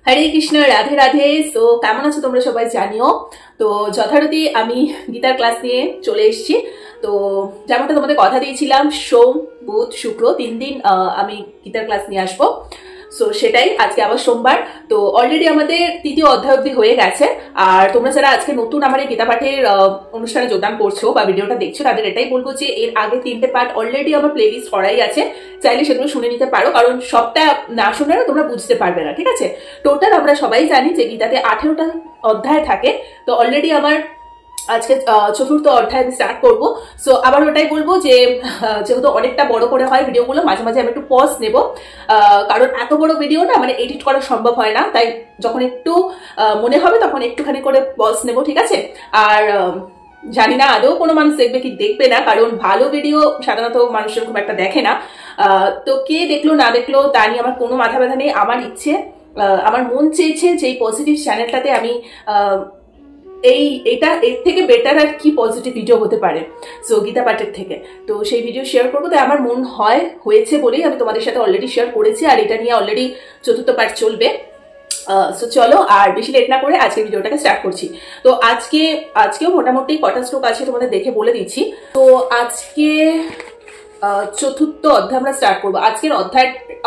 হরে Krishna, Radhe Radhe. So কেমন আছো তোমরা সবাই জানিও। তো যথারীতি আমি গীতার ক্লাস নিয়ে চলে এসেছি। তো যেমনটা তোমাদের কথা দিয়েছিলাম, সোম বুধ শুক্র 3 দিন আমি গীতার ক্লাস নিয়ে আসবো। সো সেটাই, আজকে আবার সোমবার। তো অলরেডি আমাদের 3য় অধ্যায় অব্দি হয়ে গেছে। আর তোমরা যারা আজকে নতুন আমার এই গীতা পাঠের অনুষ্ঠানে যোগদান করছো বা ভিডিওটা দেখছো, তাদের এটাই বলবো যে এর আগে 3টে পার্ট অলরেডি আমার প্লেলিস্ট করাই আছে, চাইলে সেগুলো শুনে নিতে পারো। কারণ সবটা না শুনলে তোমরা বুঝতে পারবে না, ঠিক আছে। টোটাল আমরা সবাই জানি যে গীতাতে 18টা অধ্যায় থাকে। তো অলরেডি আমার আজকে 4র্থ অধ্যায় আমি স্টার্ট করবো। সো আবার ওটাই বলবো যে যেহেতু অনেকটা বড় করে হয় ভিডিওগুলো, মাঝে মাঝে আমি একটু পজ নেব, কারণ এত বড় ভিডিও না মানে এডিট করা সম্ভব হয় না। তাই যখন একটু মনে হবে তখন একটুখানি করে পজ নেব, ঠিক আছে। আর জানি না আদৌ কোনো মানুষ দেখবে কি দেখবে না, কারণ ভালো ভিডিও সাধারণত মানুষের খুব একটা দেখে না। তো কে দেখলো না দেখলো তা নিয়ে আমার কোনো মাথা ব্যথা নেই। আমার ইচ্ছে, আমার মন চেয়েছে যে এই পজিটিভ চ্যানেলটাতে আমি এর থেকে বেটার আর কি পজিটিভ ভিডিও হতে পারে সো গীতা পাঠের থেকে। তো সেই ভিডিও শেয়ার করবো। তাই আমার মন হয়েছে বলেই আমি তোমাদের সাথে অলরেডি শেয়ার করেছি। আর এটা নিয়ে অলরেডি 4র্থ পার্ট চলবে। সো চলো আর বেশি লেট না করে আজকে ভিডিওটাকে স্টার্ট করছি। তো আজকেও মোটামুটি কটা শ্লোক আছে তোমাদের দেখে বলে দিচ্ছি। তো আজকে 4র্থ অধ্যায় আমরা স্টার্ট করবো। আজকের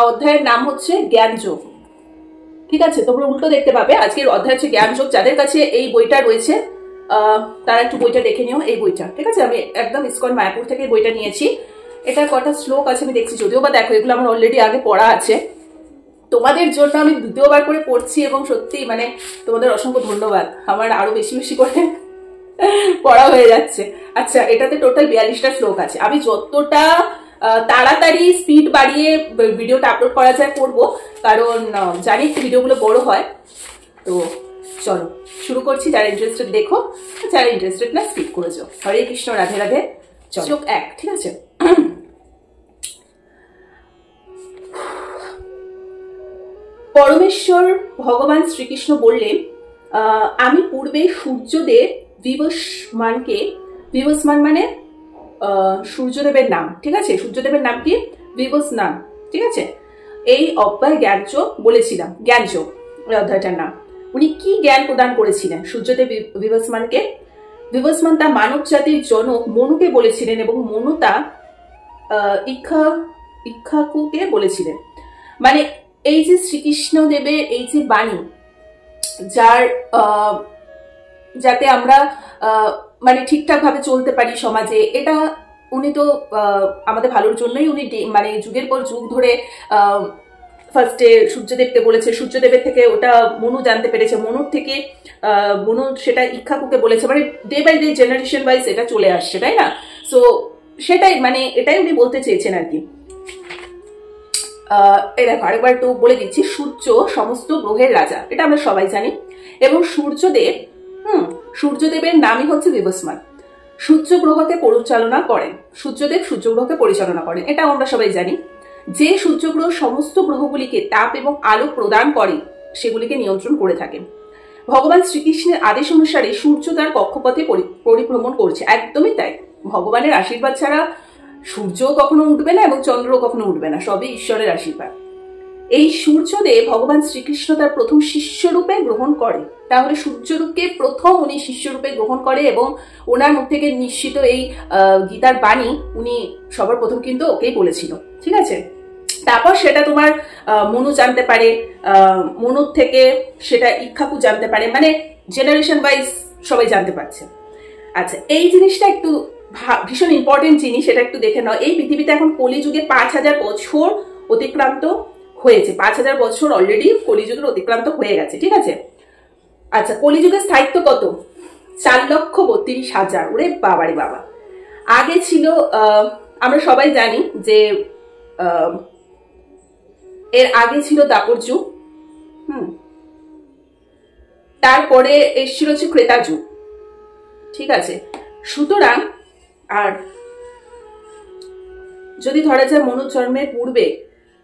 অধ্যায়ের নাম হচ্ছে জ্ঞানযোগ, ঠিক আছে। তোমরা উল্টো দেখতে পাবে। আজকের অধ্যায় হচ্ছে জ্ঞানযোগ। যাদের কাছে এই বইটা রয়েছে তারা একটু বইটা দেখে নিও, এই বইটা, ঠিক আছে। আমি একদম ইসকন মায়াপুর থেকে বইটা নিয়েছি। এটা কটা শ্লোক আছে আমি দেখছি, যদিও বা দেখো এগুলো আমার অলরেডি আগে পড়া আছে। তোমাদের জন্য আমি 2য়বার করে পড়ছি এবং সত্যি মানে তোমাদের অসংখ্য ধন্যবাদ। আমার আরো বেশি বেশি করে পড়া হয়ে যাচ্ছে। আচ্ছা, এটাতে টোটাল 42টা শ্লোক আছে। আমি যতটা তাড়াতাড়ি স্পিড বাড়িয়ে ভিডিওটা আপলোড করা যায় করবো, কারণ জানি একটু ভিডিওগুলো বড় হয়। তো চলো শুরু করছি। যারা ইন্টারেস্টেড দেখো, যারা ইন্টারেস্টেড না স্কিপ করে যাও। হরে কৃষ্ণ, রাধে রাধে। শ্লোক 1, ঠিক আছে। পরমেশ্বর ভগবান শ্রীকৃষ্ণ বললেন, আমি পূর্বে সূর্যদেব বিবস্মান মানে সূর্যদেবের নাম, ঠিক আছে। সূর্যদেবের নাম কি? বিবস্মান, ঠিক আছে। এই অব্যয় জ্ঞানযোগ বলেছিলাম, জ্ঞানযোগ অধ্যায়টার নাম। উনি কি জ্ঞান প্রদান করেছিলেন সূর্যদেব বিবস্মানকে? বিবস্মান তা মানব জাতির জনক মনুকে বলেছিলেন এবং মনু তা ইক্ষাকুকে বলেছিলেন। মানে এই যে শ্রীকৃষ্ণ দেবের এই যে বাণী, যাতে আমরা মানে ঠিকঠাক ভাবে চলতে পারি সমাজে, এটা উনি তো আমাদের ভালোর জন্যই উনি মানে যুগের পর যুগ ধরে ফার্স্টে সূর্যদেবকে বলেছে, সূর্যদেবের থেকে ওটা মনু জানতে পেরেছে, মনুর থেকে মনু সেটা ইক্ষাকুকে বলেছে, মানে day by day generation wise এটা চলে আসছে, তাই না? সো সেটাই মানে এটাই উনি বলতে চেয়েছেন আর কি। দেখো আরেকবার একটু বলে দিচ্ছি। সূর্য সমস্ত গ্রহের রাজা, এটা আমরা সবাই জানি। এবং সূর্যদেবের নামই হচ্ছে বিবস্মান। সূর্য গ্রহকে পরিচালনা করেন, সূর্যদেব সূর্য গ্রহকে পরিচালনা করেন, এটা আমরা সবাই জানি। যে সূর্যগ্রহ সমস্ত গ্রহগুলিকে তাপ এবং আলো প্রদান করে, সেগুলিকে নিয়ন্ত্রণ করে থাকেন। ভগবান শ্রীকৃষ্ণের আদেশ অনুসারে সূর্য তার কক্ষপথে পরিভ্রমণ করছে। একদমই তাই। ভগবানের আশীর্বাদ ছাড়া সূর্য কখনো উঠবে না এবং চন্দ্র কখনো উঠবে না, সবই ঈশ্বরের আশীর্বাদ। এই সূর্যদেব ভগবান শ্রীকৃষ্ণ তার প্রথম শিষ্যরূপে গ্রহণ করে। তাহলে সূর্যরূপকে প্রথম উনি শিষ্যরূপে গ্রহণ করে এবং ওনার মুখ থেকে নিশ্চিত এই গীতার বাণী উনি সবার প্রথম কিন্তু ওকেই বলেছিল, ঠিক আছে। তারপর সেটা তোমার মনু জানতে পারে, মনুর থেকে সেটা ইক্ষাকু জানতে পারে, মানে জেনারেশন ওয়াইজ সবাই জানতে পারছে। আচ্ছা, এই জিনিসটা একটু ভীষণ ইম্পর্টেন্ট জিনিস, এটা একটু দেখে নাও। এই পৃথিবীতে এখন কলিযুগে 5000 বছর অতিক্রান্ত হয়েছে। 5000 বছর অলরেডি কলিযুগের অতিক্রান্ত হয়ে গেছে, ঠিক আছে। আচ্ছা, কলিযুগের স্থায়িত্ব কত? 4,32,000। ওরে বাবারে বাবা। আগে ছিল আমরা সবাই জানি যে এর আগে ছিল দাপর যুগ, তারপরে এসেছিল হচ্ছে ক্রেতা যুগ, ঠিক আছে। সুতরাং আর যদি ধরা যায় মনু জন্মের পূর্বে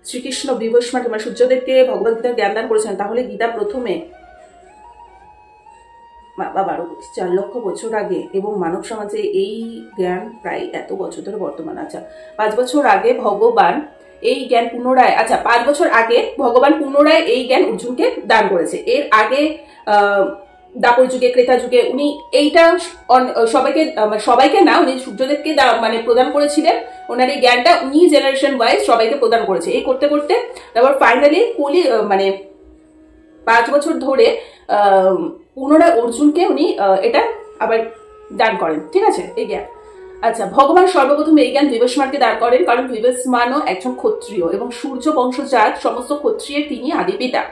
শ্রীকৃষ্ণ বিবস্মান মানে সূর্যদেবকে ভগবদ গীতার জ্ঞান দান করেছেন, তাহলে গীতা প্রথমে 4 লক্ষ বছর আগে এবং মানব সমাজে এই জ্ঞান প্রায় এত বছর ধরে বর্তমান। আচ্ছা, 5 বছর আগে ভগবান এই জ্ঞান পুনরায়, আচ্ছা 5 বছর আগে ভগবান পুনরায় এই জ্ঞান অর্জুনকে দান করেছে। এর আগে দাপর যুগে, ক্রেতা যুগে উনি এইটা সবাইকে না, উনি সূর্যদেবকে মানে প্রদান করেছিলেন। ওনার এই জ্ঞানটা উনি জেনারেশন ওয়াইজ সবাইকে প্রদান করেছে। এই করতে করতে তারপর ফাইনালি মানে 5 বছর ধরে পুনরায় অর্জুনকে উনি এটা আবার দান করেন, ঠিক আছে, এই জ্ঞান। আচ্ছা, ভগবান সর্বপ্রথম এই জ্ঞান বিভস্মানকে দান করেন, কারণ বিভস্মানও একজন ক্ষত্রিয় এবং সূর্য বংশজাত সমস্ত ক্ষত্রিয়ের তিনি আদি পিতা।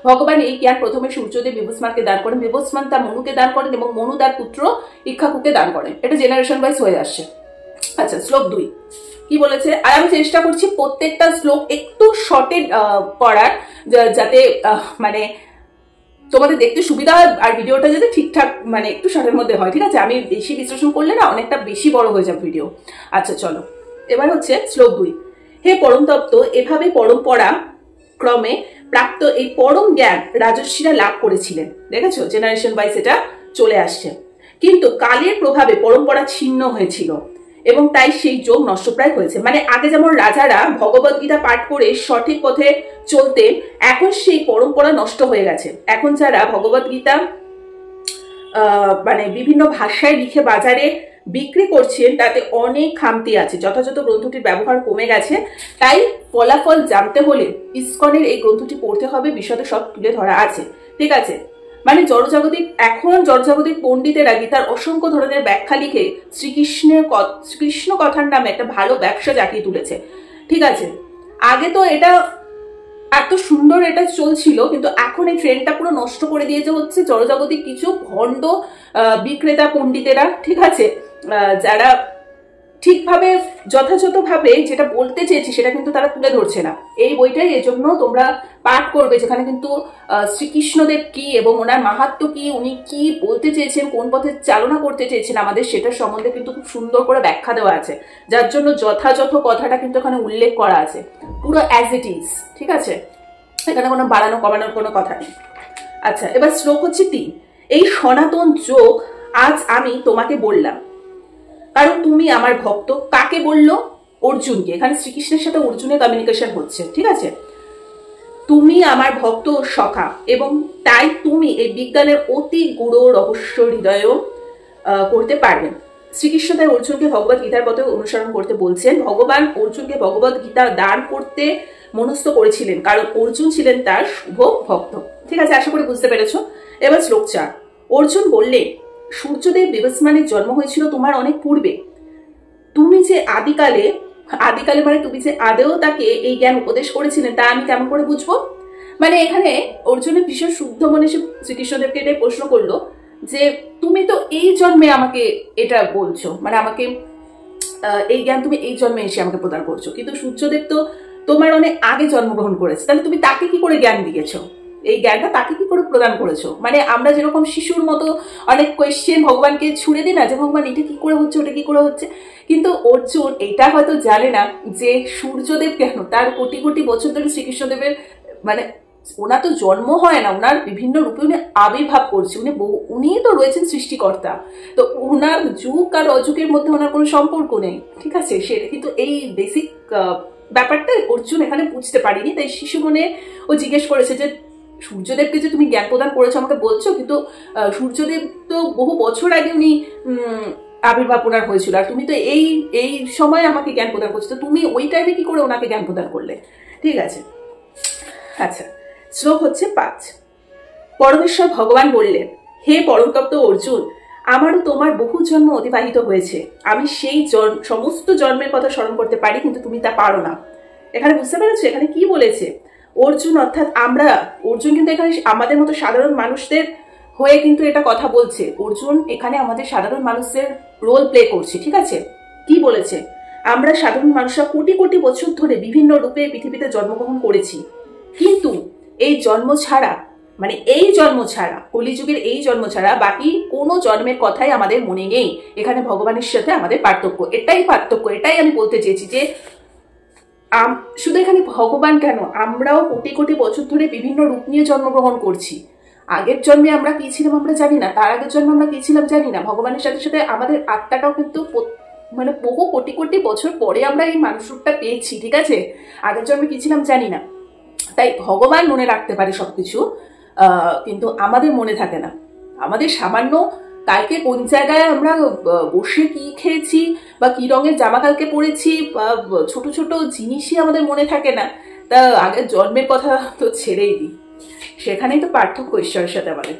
ভগবান এই জ্ঞান প্রথমে সূর্যদেব বিভস্মানকে দান করেন, বিভস্মান তার মনুকে দান করেন এবং মনু তার পুত্র ইক্ষ্বাকুকে দান করেন। এটা জেনারেশন ওয়াইজ হয়ে আসছে। আচ্ছা, শ্লোক 2 কি বলেছে, আর আমি চেষ্টা করছি প্রত্যেকটা শ্লোক একটু শর্টে পড়ার, যাতে মানে তোমাদের দেখতে সুবিধা হয় আর ভিডিওটা যাতে ঠিকঠাক মানে একটু শর্টের মধ্যে হয়, ঠিক আছে। আমি বেশি বিশ্লেষণ করলে না অনেকটা বেশি বড় হয়ে যাবে ভিডিও। আচ্ছা চলো, এবার হচ্ছে শ্লোক 2। হে পরম তত্ত্ব, এভাবে পরম্পরা ক্রমে প্রাপ্ত এই পরম জ্ঞান রাজর্ষিরা লাভ করেছিলেন। দেখেছো, জেনারেশন ওয়াইজ এটা চলে আসছে। কিন্তু কালের প্রভাবে পরম্পরা ছিন্ন হয়েছিল এবং তাই সেই যোগ নষ্টপ্রায় হয়েছে। মানে আগে যেমন রাজারা ভগবত গীতা পাঠ করে সঠিক পথে চলতেন, এখন সেই পরম্পরা নষ্ট হয়ে গেছে। এখন যারা ভগবত গীতা মানে বিভিন্ন ভাষায় লিখে বাজারে বিক্রি করছেন, তাতে অনেক খামতি আছে। যথাযথ গ্রন্থটির ব্যবহার কমে গেছে। তাই ফলাফল জানতে হলে ইসকনের এই গ্রন্থটি পড়তে হবে, বিশদে সব তুলে ধরা আছে, ঠিক আছে। মানে জড়জাগতিক পণ্ডিতেরা গীতার অসংখ্য ধরনের ব্যাখ্যা লিখে কৃষ্ণ কথার নামে একটা ভালো ব্যবসা জাগিয়ে তুলেছে, ঠিক আছে। আগে তো এটা এত সুন্দর এটা চলছিল, কিন্তু এখন এই ট্রেন্ডটা পুরো নষ্ট করে দিয়েছে হচ্ছে জড়জাগতিক কিছু ভণ্ড বিক্রেতা পণ্ডিতেরা, ঠিক আছে, যারা ঠিকভাবে যথাযথভাবে যেটা বলতে চেয়েছি সেটা কিন্তু তারা তুলে ধরছে না। এই বইটাই এজন্য তোমরা পাঠ করবে, যেখানে কিন্তু শ্রীকৃষ্ণদেব কি এবং ওনার মাহাত্ম্য কি, উনি কি বলতে চেয়েছেন, কোন পথে চালনা করতে চেয়েছেন আমাদের, সেটার সম্বন্ধে কিন্তু খুব সুন্দর করে ব্যাখ্যা দেওয়া আছে, যার জন্য যথাযথ কথাটা কিন্তু এখানে উল্লেখ করা আছে পুরো অ্যাজ ইট ইজ, ঠিক আছে। এখানে কোনো বাড়ানো কমানোর কোনো কথা নেই। আচ্ছা, এবার শ্লোক হচ্ছে 3। এই সনাতন যোগ আজ আমি তোমাকে বললাম, কারণ তুমি আমার ভক্ত। কাকে বললো? অর্জুনকে। এখানে শ্রীকৃষ্ণের সাথে অর্জুনের কমিউনিকেশন হচ্ছে, ঠিক আছে। তুমি আমার ভক্ত ও সখা, এবং তাই তুমি এই বিজ্ঞানের অতি গূঢ় রহস্য হৃদয় করতে পারবেন। শ্রীকৃষ্ণ তাই অর্জুনকে ভগবত গীতার পথে অনুসরণ করতে বলছেন। ভগবান অর্জুনকে ভগবত গীতা দান করতে মনস্থ করেছিলেন, কারণ অর্জুন ছিলেন তার শুভ ভক্ত, ঠিক আছে। আশা করি বুঝতে পেরেছ। এবার শ্লোক 4। অর্জুন বললে, সূর্যদেব বিভস্মানের জন্ম হয়েছিল তোমার অনেক পূর্বে। তুমি যে আদিকালে মানে তুমি যে আদেও তাকে এই জ্ঞান উপদেশ করেছিলেন, তা আমি কেমন করে বুঝবো? মানে এখানে অর্জুনের ভীষণ শুদ্ধ মনে সে শ্রীকৃষ্ণদেবকে এটাই প্রশ্ন করলো যে তুমি তো এই জন্মে আমাকে এটা বলছো, মানে আমাকে এই জ্ঞান তুমি এই জন্মে এসে আমাকে প্রদান করছো, কিন্তু সূর্যদেব তো তোমার অনেক আগে জন্মগ্রহণ করেছে, তাহলে তুমি তাকে কি করে জ্ঞান দিয়েছো? এই জ্ঞানটা তাকে কি করে প্রদান করেছো? মানে আমরা যেরকম শিশুর মতো অনেক কোয়েশ্চেন ভগবানকে ছুড়ে দিই না, যে ভগবান এটা কি করে হচ্ছে, ওটা কি করে হচ্ছে, কিন্তু অর্জুন এটা হয়তো জানে না যে সূর্যদেব কেন তার কোটি কোটি বছর ধরে শ্রীকৃষ্ণদেবের মানে ওনার তো জন্ম হয় না, ওনার বিভিন্ন রূপে উনি আবির্ভাব করছে, উনিই তো রয়েছেন সৃষ্টিকর্তা। তো ওনার যুগ আর অযুগের মধ্যে ওনার কোনো সম্পর্ক নেই, ঠিক আছে। সেটা কিন্তু এই বেসিক ব্যাপারটা অর্জুন এখানে বুঝতে পারিনি। তাই শিশু মনে ও জিজ্ঞেস করেছে যে সূর্যদেবকে যে তুমি জ্ঞান প্রদান করেছো আমাকে বলছো, কিন্তু সূর্যদেব তো বহু বছর আগে উনি আবির্ভাব ওনার হয়েছিল, আর তুমি তো এই সময় আমাকে জ্ঞান প্রদান করছো, তো তুমি ওই টাইমে কি করে ওনাকে জ্ঞান প্রদান করলে? ঠিক আছে। আচ্ছা, শ্লোক হচ্ছে 5। পরমেশ্বর ভগবান বললেন, হে পরমতত্ত্ব অর্জুন, আমারও তোমার বহু জন্ম অতিবাহিত হয়েছে। আমি সেই সমস্ত জন্মের কথা স্মরণ করতে পারি, কিন্তু তুমি তা পারো না। এখানে বুঝতে পেরেছো এখানে কি বলেছে? অর্জুন অর্থাৎ অর্জুন কিন্তু এখানে আমাদের মতো সাধারণ মানুষদের হয়ে কিন্তু এটা কথা বলছে। অর্জুন এখানে আমাদের সাধারণ মানুষদের রোল প্লে করছে, ঠিক আছে। কি বলেছে? আমরা সাধারণ মানুষরা কোটি কোটি বছর ধরে বিভিন্ন রূপে পৃথিবীতে জন্মগ্রহণ করেছি, কিন্তু এই জন্ম ছাড়া কলিযুগের এই জন্ম ছাড়া বাকি কোনো জন্মের কথাই আমাদের মনে নেই। এখানে ভগবানের সাথে আমাদের পার্থক্য, এটাই আমি বলতে চেয়েছি যে শুধু এখানে ভগবান কেন, আমরাও কোটি কোটি বছর ধরে বিভিন্ন রূপ নিয়ে জন্মগ্রহণ করছি। আগের জন্মে আমরা কি ছিলাম আমরা জানি না, তার আগের জন্মে আমরা কি ছিলাম জানি না। ভগবানের সাথে সাথে আমাদের আত্মাটাও কিন্তু মানে বহু কোটি কোটি বছর পরে আমরা এই মানুষ রূপটা পেয়েছি, ঠিক আছে? আগের জন্মে কি ছিলাম জানি না। তাই ভগবান মনে রাখতে পারে সবকিছু, কিন্তু আমাদের মনে থাকে না। আমাদের সামান্য কালকে কোন জায়গায় আমরা বসে কি খেয়েছি বা কি রঙের জামা কালকে পরেছি বা ছোট ছোট জিনিসই আমাদের মনে থাকে না, তা আগের জন্মের কথা তো ছেড়েই দিই। সেখানেই তো পার্থক্য ঈশ্বরের সাথে আমাদের।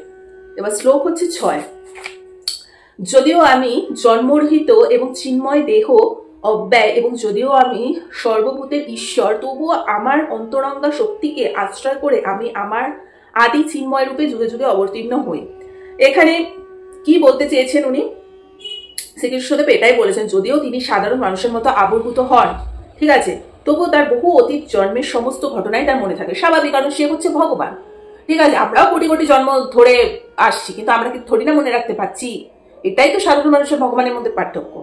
এবার শ্লোক হচ্ছে 6। যদিও আমি জন্মরহিত এবং চিন্ময় দেহ অব্যয় এবং যদিও আমি সর্বভূতের ঈশ্বর, তবুও আমার অন্তরঙ্গা শক্তিকে আশ্রয় করে আমি আমার আদি চিন্ময় রূপে যুগে যুগে অবতীর্ণ হই। এখানে কি বলতে চেয়েছেন উনি? শ্রীকৃষ্ণদেব এটাই বলেছেন, যদিও তিনি সাধারণ মানুষের মতো আবির্ভূত হন, ঠিক আছে, তবুও তার বহু অতীত জন্মের সমস্ত ঘটনাই তার মনে থাকে। স্বাভাবিক, কারণ সে হচ্ছে ভগবান, ঠিক আছে? আমরাও কোটি কোটি জন্ম ধরে আসছি, কিন্তু আমরা কি থোড়ি না মনে রাখতে পারছি? এটাই তো সাধারণ মানুষের ভগবানের মধ্যে পার্থক্য।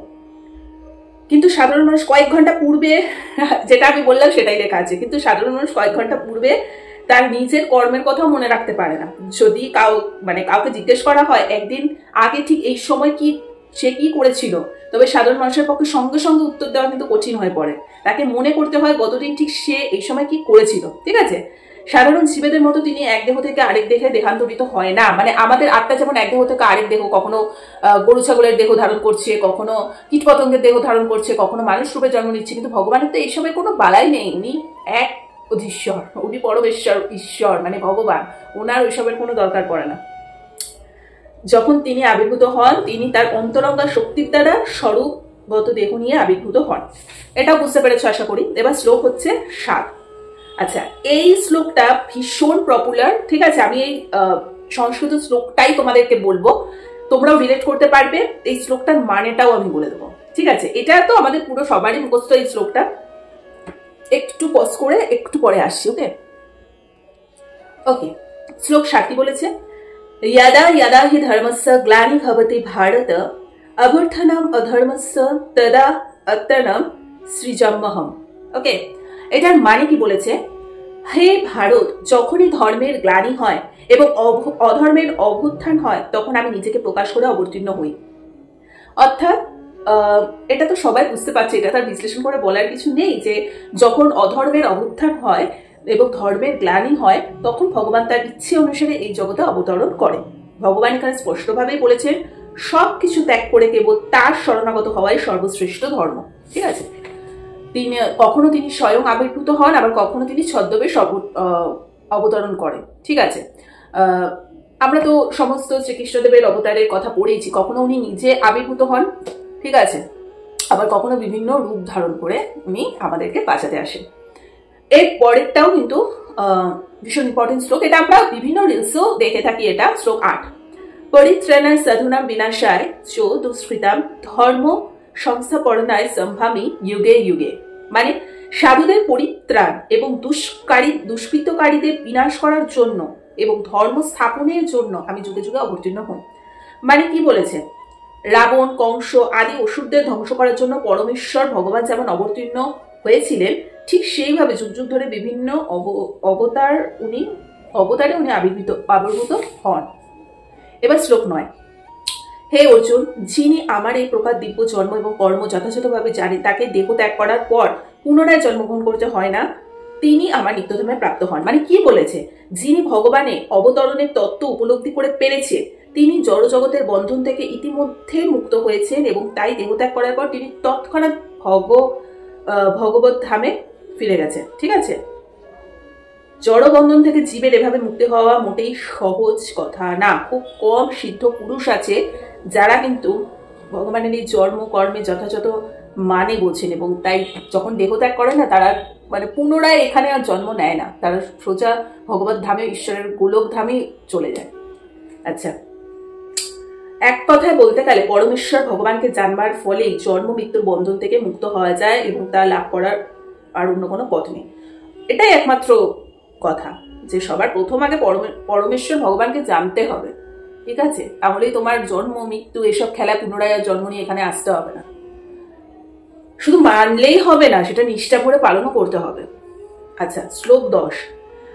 কিন্তু সাধারণ মানুষ কয়েক ঘন্টা পূর্বে, যেটা আমি বললাম সেটাই লেখা আছে, কিন্তু সাধারণ মানুষ কয়েক ঘন্টা পূর্বে তার নিজের কর্মের কথাও মনে রাখতে পারে না। যদি কাউকে জিজ্ঞেস করা হয় একদিন আগে ঠিক এই সময় সে কি করেছিল, তবে সাধারণ মানুষের পক্ষে সঙ্গে সঙ্গে উত্তর দেওয়া কিন্তু কঠিন হয়ে পড়ে। তাকে মনে করতে হয় গতদিন ঠিক সে এই সময় কি করেছিল, ঠিক আছে? সাধারণ জীবেদের মতো তিনি এক দেহ থেকে আরেক দেহে দেহান্তরিত হয় না। মানে আমাদের আত্মা যেমন এক দেহ থেকে আরেক দেহ, কখনো গরু ছাগলের দেহ ধারণ করছে, কখনো কীটপতঙ্গের দেহ ধারণ করছে, কখনো মানুষ রূপে জন্ম নিচ্ছে, কিন্তু ভগবানের তো এইসবের কোনো বালাই নেই। উনি এক অধীশ্বর, উনি পরমেশ্বর, ঈশ্বর মানে ভগবান, ওনার ওইসবের কোনো দরকার পড়ে না। যখন তিনি আবির্ভূত হন, তিনি তার অন্তরঙ্গা শক্তির দ্বারা স্বরূপগত দেহ নিয়ে আবির্ভূত হন। এটাও বুঝতে পেরেছ আশা করি। এবার শ্লোক হচ্ছে 7। আচ্ছা, এই শ্লোকটা ভীষণ পপুলার, ঠিক আছে? আমি এই সংস্কৃত শ্লোকটাই তোমাদেরকে বলবো, তোমরাও রিলেট করতে পারবে। এই শ্লোকটার মানেটাও আমি বলে দেবো, ঠিক আছে? এটা তো আমাদের পুরো সবারই মুখস্থ এই শ্লোকটা। একটু পজ করে একটু পরে আসছি, ওকে ওকে। শ্লোক 7 বলেছে, यदा यदा हि धर्मस्य ग्लानि भवति भारत अभ्युत्थानम् अधर्मस्य तदा अत्तनम् सृजाम्यहम्। ওকে, এটার মানে কি বলেছে? হে ভারত, যখনই ধর্মের গ্লানি হয় এবং অধর্মের অভ্যুত্থান হয়, তখন আমি নিজেকে প্রকাশ করে অবতীর্ণ হই। অর্থাৎ এটা তো সবাই বুঝতে পারছে, এটা তার বিশ্লেষণ করে বলার কিছু নেই, যে যখন অধর্মের অভ্যুত্থান হয় এবং ধর্মের গ্লানি হয়, তখন ভগবান তার ইচ্ছে অনুসারে এই জগতে অবতরণ করে। ভগবান এখানে স্পষ্টভাবেই বলেছেন, সবকিছু ত্যাগ করে কেবল তার শরণাগত হওয়াই সর্বশ্রেষ্ঠ ধর্ম, ঠিক আছে? কখনো তিনি স্বয়ং আবির্ভূত হন, আবার কখনো তিনি ছদ্মবেশ অবতরণ করেন, ঠিক আছে? আমরা তো সমস্ত শ্রীকৃষ্ণদেবের অবতারের কথা পড়েছি। কখনো উনি নিজে আবির্ভূত হন, ঠিক আছে, আবার কখনো বিভিন্ন রূপ ধারণ করে উনি আমাদেরকে বাঁচাতে আসেন। এর পরেরটাও কিন্তু ভীষণ ইম্পর্টেন্ট শ্লোক, এটা আমরা বিভিন্ন রিলসও দেখে থাকি। এটা শ্লোক 8। পরিত্রাণায় সাধুনাম বিনাশায় চ দুষ্কৃতাম ধর্ম সংস্থাপনায় সম্ভামি যুগে যুগে। মানে সাধুদের পরিত্রাণ এবং দুষ্কৃতকারীদের বিনাশ করার জন্য এবং ধর্ম স্থাপনের জন্য আমি যুগে যুগে অবতীর্ণ হই। মানে কি বলেছে? রাবণ, কংস আদি অসুরদের ধ্বংস করার জন্য পরমেশ্বর ভগবান যেমন অবতীর্ণ হয়েছিলেন, ঠিক সেইভাবে যুগ যুগ ধরে বিভিন্ন অবতারে উনি আবির্ভূত হন। এবার শ্লোক 9। হে অর্জুন, যিনি আমার এই প্রকার দিব্য জন্ম এবং কর্ম যথাযথভাবে জানেন, তাকে দেহ ত্যাগ করার পর পুনরায় জন্মগ্রহণ করতে হয় না, তিনি আমার নিত্যধামে প্রাপ্ত হন। মানে কি বলেছে? যিনি ভগবানের অবতরণের তত্ত্ব উপলব্ধি করে পেরেছে, তিনি জড়জগতের বন্ধন থেকে ইতিমধ্যে মুক্ত হয়েছেন এবং তাই দেহত্যাগ করার পর তিনি তৎক্ষণাৎ ভগবত ধামে ফিরে গেছেন, ঠিক আছে? জড়বন্ধন থেকে জীবের এভাবে মুক্তি হওয়া মোটেই সহজ কথা না। খুব কম সিদ্ধ পুরুষ আছে যারা কিন্তু ভগবানের এই জন্ম কর্মে যথাযথ মানে বোঝেন, এবং তাই যখন দেহত্যাগ করে না, তারা মানে পুনরায় এখানে আর জন্ম নেয় না, তারা সোজা ভগবত ধামে, ঈশ্বরের গোলক ধামে চলে যায়। আচ্ছা, এক কথায় বলতে গেলে পরমেশ্বর ভগবানকে জানবার ফলেই জন্ম মৃত্যুর বন্ধন থেকে মুক্ত হওয়া যায় এবং তা লাভ করার আর অন্য কোনো পথ নেই। এটাই একমাত্র কথা, যে সবার প্রথম আগে পরমেশ্বর ভগবানকে জানতে হবে, ঠিক আছে? তাহলেই তোমার জন্ম মৃত্যু এসব খেলা পুনরায় জন্ম নিয়ে এখানে আসতে হবে না। শুধু মানলেই হবে না, সেটা নিষ্ঠা ভরে পালনও করতে হবে। আচ্ছা, শ্লোক 10।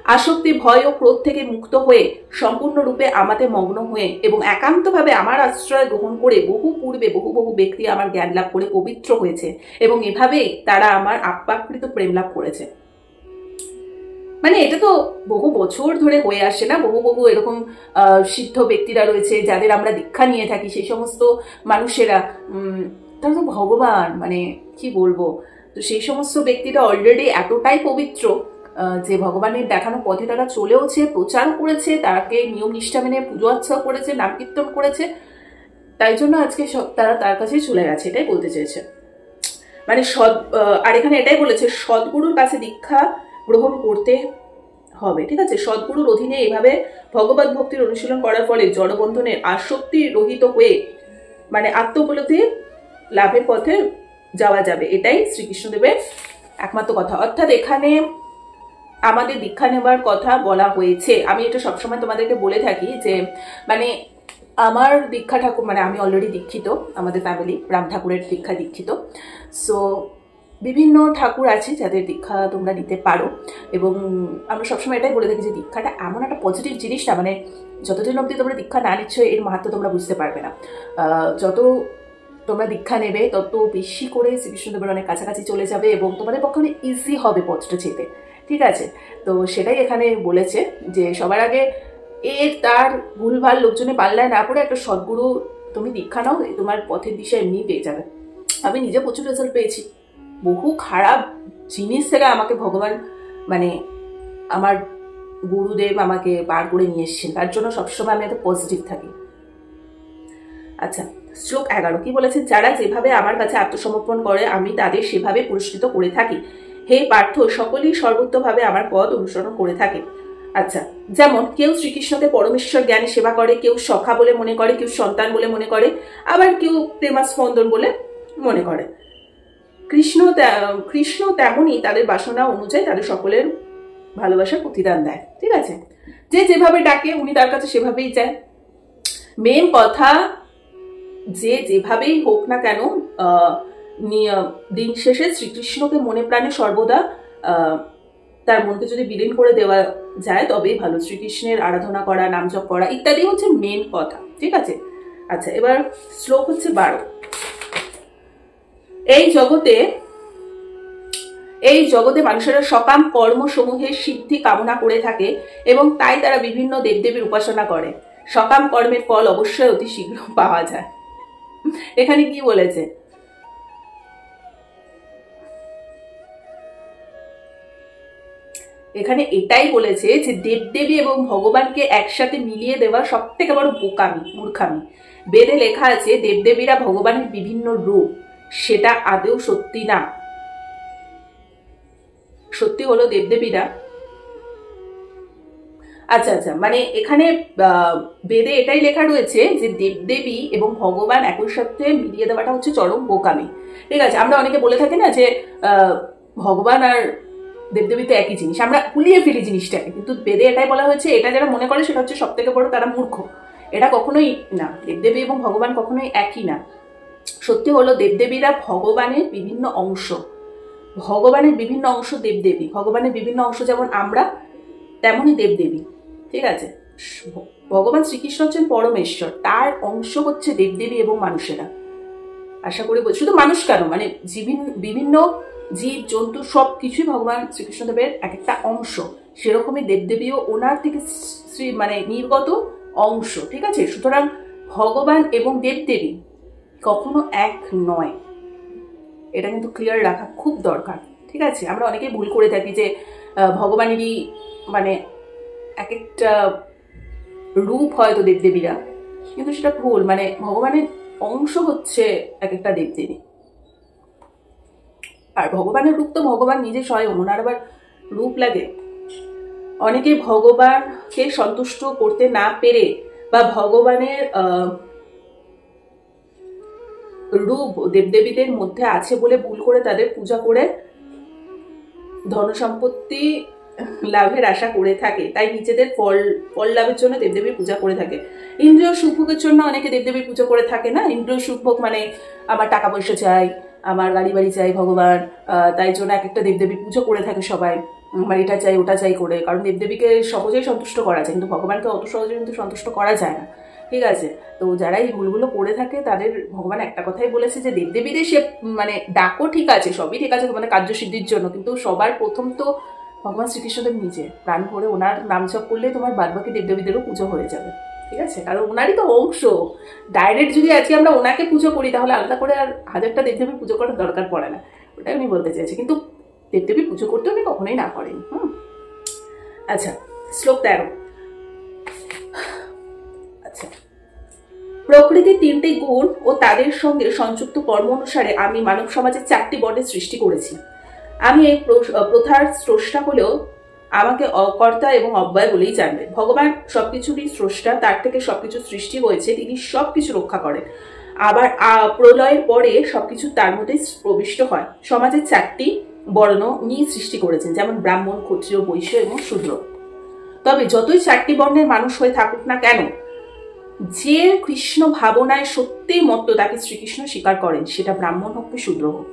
আসক্তি, ভয় ও ক্রোধ থেকে মুক্ত হয়ে সম্পূর্ণরূপে আমাতে মগ্ন হয়ে এবং একান্তভাবে আমার আশ্রয় গ্রহণ করে বহু পূর্বে বহু বহু ব্যক্তি আমার জ্ঞান লাভ করে পবিত্র হয়েছে এবং এভাবেই তারা আমার আপ্যাকৃত প্রেম লাভ করেছে। মানে এটা তো বহু বছর ধরে হয়ে আসে না, বহু বহু এরকম সিদ্ধ ব্যক্তিরা রয়েছে যাদের আমরা দীক্ষা নিয়ে থাকি, সেই সমস্ত মানুষেরা তারা তো ভগবান, মানে কি বলবো। তো সেই সমস্ত ব্যক্তিরা অলরেডি এতটাই পবিত্র যে ভগবানের দেখানো পথে তারা চলেওছে, প্রচার করেছে, তাকে নিয়ম নিষ্ঠা মেনে পুজো আচ্ছা করেছে, নাম কীর্তন করেছে, তাই জন্য আজকে তারা তার কাছেই চলে গেছে, এটাই বলতে চেয়েছে। মানে আর এখানে এটাই বলেছে সদ্গুরুর কাছে দীক্ষা গ্রহণ করতে হবে, ঠিক আছে। সদ্গুরুর অধীনে এভাবে ভগবত ভক্তির অনুশীলন করার ফলে জড়বন্ধনের আসক্তি রহিত হয়ে মানে আত্মোপলব্ধি লাভের পথে যাওয়া যাবে, এটাই শ্রীকৃষ্ণদেবের একমাত্র কথা। অর্থাৎ এখানে আমাদের দীক্ষা নেবার কথা বলা হয়েছে। আমি এটা সবসময় তোমাদেরকে বলে থাকি যে মানে আমার দীক্ষা ঠাকুর, মানে আমি অলরেডি দীক্ষিত, আমাদের ফ্যামিলি রাম ঠাকুরের দীক্ষা দীক্ষিত। সো বিভিন্ন ঠাকুর আছে যাদের দীক্ষা তোমরা নিতে পারো, এবং আমরা সবসময় এটাই বলে থাকি যে দীক্ষাটা এমন একটা পজিটিভ জিনিস না, মানে যতদিন অবধি তোমরা দীক্ষা না নিচ্ছ এর মাহাত্ম্য তোমরা বুঝতে পারবে না। যত তোমরা দীক্ষা নেবে তত বেশি করে শ্রীকৃষ্ণদেবের অনেক কাছাকাছি চলে যাবে এবং তোমাদের পক্ষে অনেক ইজি হবে পথটা যেতে, ঠিক আছে। তো সেটাই এখানে বলেছে যে সবার আগে তার ভুলভাল লোকজনে পাল্লায় না পড়ে একটা সদ্গুরু তুমি দীক্ষা নাও, তোমার পথের দিশা এমনি পেয়ে যাবে। আমি নিজে প্রচুর রেজাল্ট পেয়েছি, বহু খারাপ জিনিস থেকে আমাকে ভগবান মানে আমার গুরুদেব আমাকে বার করে নিয়ে এসেছেন, তার জন্য সবসময় আমি এত পজিটিভ থাকি। আচ্ছা, শ্লোক 11 কি বলেছে? যারা যেভাবে আমার কাছে আত্মসমর্পণ করে আমি তাদের সেভাবে পুরস্কৃত করে থাকি। হে পার্থ, সকলেই সর্বোত্তভাবে আমার পথ অনুসরণ করে থাকে। আচ্ছা, যেমন কেউ শ্রীকৃষ্ণকে পরমেশ্বর জ্ঞানে সেবা করে, কেউ সখা বলে মনে করে, কেউ সন্তান বলে মনে করে, আবার কেউ প্রেমাস্পন্দন বলে মনে করে। কৃষ্ণ তেমনই তাদের বাসনা অনুযায়ী তাদের সকলের ভালোবাসার প্রতিদান দেয়, ঠিক আছে। যে যেভাবে ডাকে উনি তার কাছে সেভাবেই যায়। মেন কথা যে যেভাবেই হোক না কেন দিন শেষে শ্রীকৃষ্ণকে মনে প্রাণে সর্বদা তার মনকে যদি বিলীন করে দেওয়া যায় তবেই ভালো। শ্রীকৃষ্ণের আরাধনা করা, নাম জপ করা ইত্যাদি হচ্ছে মেন কথা, ঠিক আছে। আচ্ছা, এবার শ্লোক হচ্ছে 12। এই জগতে মানুষেরা সকাম কর্মসমূহের সিদ্ধি কামনা করে থাকে এবং তাই তারা বিভিন্ন দেবদেবীর উপাসনা করে। সকাম কর্মের ফল অবশ্যই অতি শীঘ্র পাওয়া যায়। এখানে কি বলেছে? এখানে এটাই বলেছে যে দেবদেবী এবং ভগবানকে একসাথে মিলিয়ে দেওয়া সব থেকে বড় মূর্খামি। বেদে লেখা আছে দেবদেবীরা ভগবানের বিভিন্ন রূপ, সেটা আদৌ সত্যি না। সত্যি হলো দেবদেবীরা আচ্ছা, মানে এখানে বেদে এটাই লেখা রয়েছে যে দেবদেবী এবং ভগবান একই সাথে মিলিয়ে দেওয়াটা হচ্ছে চরম বোকামি, ঠিক আছে। আমরা অনেকে বলে থাকি না যে ভগবান আর দেবদেবী তো একই জিনিস, আমরা ভুলিয়ে ফেলি জিনিসটাকে, কিন্তু বেদে এটাই বলা হয়েছে এটা যারা মনে করে সেটা হচ্ছে সব থেকে বড় তারা মূর্খ। এটা কখনোই না, দেবদেবী এবং ভগবান কখনোই একই না। সত্যি হলো দেবদেবীরা ভগবানের বিভিন্ন অংশ, দেবদেবী ভগবানের বিভিন্ন অংশ, যেমন আমরা তেমনই দেবদেবী, ঠিক আছে। ভগবান শ্রীকৃষ্ণ হচ্ছেন পরমেশ্বর, তার অংশ হচ্ছে দেবদেবী এবং মানুষেরা। আশা করি শুধু মানুষ কেন, মানে বিভিন্ন জীব জন্তু সব কিছুই ভগবান শ্রীকৃষ্ণদেবের এক একটা অংশ, সেরকমই দেবদেবীও ওনার থেকে মানে নির্গত অংশ, ঠিক আছে। সুতরাং ভগবান এবং দেবদেবী কখনো এক নয়, এটা কিন্তু ক্লিয়ার রাখা খুব দরকার, ঠিক আছে। আমরা অনেকেই ভুল করে থাকি যে ভগবানেরই মানে এক একটা রূপ হয়তো দেবদেবীরা, কিন্তু সেটা ভুল। মানে ভগবানের অংশ হচ্ছে এক একটা দেবদেবী, আর ভগবানের রূপ তো ভগবান নিজে স্বয়ং, ওনার আবার রূপ লাগে। অনেকে ভগবানকে সন্তুষ্ট করতে না পেরে বা ভগবানের রূপ দেবদেবীদের মধ্যে আছে বলে ভুল করে তাদের পূজা করে ধন সম্পত্তি লাভের আশা করে থাকে, তাই নিজেদের ফল লাভের জন্য দেবদেবীর পূজা করে থাকে। ইন্দ্রিয় সুখভোগের জন্য অনেকে দেবদেবীর পুজো করে থাকে না। ইন্দ্রিয় সুখভোগ মানে আমার টাকা পয়সা চাই, আমার গাড়ি বাড়ি চাই ভগবান, তাই জন্য এক একটা দেবদেবীর পুজো করে থাকে সবাই। আমার এটা চাই ওটা চাই করে, কারণ দেবদেবীকে সহজেই সন্তুষ্ট করা যায়, কিন্তু ভগবানকে অত সহজে কিন্তু সন্তুষ্ট করা যায় না। ঠিক আছে, তো যারা এই ভুলগুলো করে থাকে তাদের ভগবান একটা কথাই বলেছে যে দেবদেবীদের সে মানে ডাকো, ঠিক আছে, সবই ঠিক আছে তোমাদের কার্যসিদ্ধির জন্য, কিন্তু সবার প্রথম তো ভগবান শ্রীকৃষ্ণদেব নিজে প্রাণ ভরে ওনার নাম জপ করলে তোমার বাদবাকি দেবদেবীদেরও পুজো হয়ে যাবে। ঠিক আছে, কারণ ওনারই তো অংশ। ডাইরেক্ট যদি আজকে আমরা ওনাকে পুজো করি তাহলে আলাদা করে আর হাজারটা দেবদেবী পুজো করার দরকার পড়ে না, ওটাই উনি বলতে চেয়েছে। কিন্তু দেবদেবী পুজো করতে উনি কখনোই না করেন। আচ্ছা, শ্লোক 13। আচ্ছা, প্রকৃতির 3টি গুণ ও তাদের সঙ্গে সংযুক্ত কর্ম অনুসারে আমি মানব সমাজের 4টি বর্ণের সৃষ্টি করেছি। আমি এই প্রথার স্রষ্টা হলেও আমাকে অকর্তা এবং অব্যয় বলেই জানবেন। ভগবান সবকিছুরই স্রষ্টা, তার থেকে সবকিছু সৃষ্টি হয়েছে, তিনি সবকিছু রক্ষা করেন। আবার প্রলয়ের পরে সবকিছু তার মধ্যে প্রবিষ্ট হয়। সমাজের 4টি বর্ণ উনি সৃষ্টি করেছেন, যেমন ব্রাহ্মণ, ক্ষত্রিয়, বৈশ্য এবং শূদ্র। তবে যতই 4টি বর্ণের মানুষ হয়ে থাকুক না কেন, যে কৃষ্ণ ভাবনায় সত্যিই মত্ত তাকে শ্রীকৃষ্ণ স্বীকার করেন, সেটা ব্রাহ্মণ হোক কি শূদ্র হোক।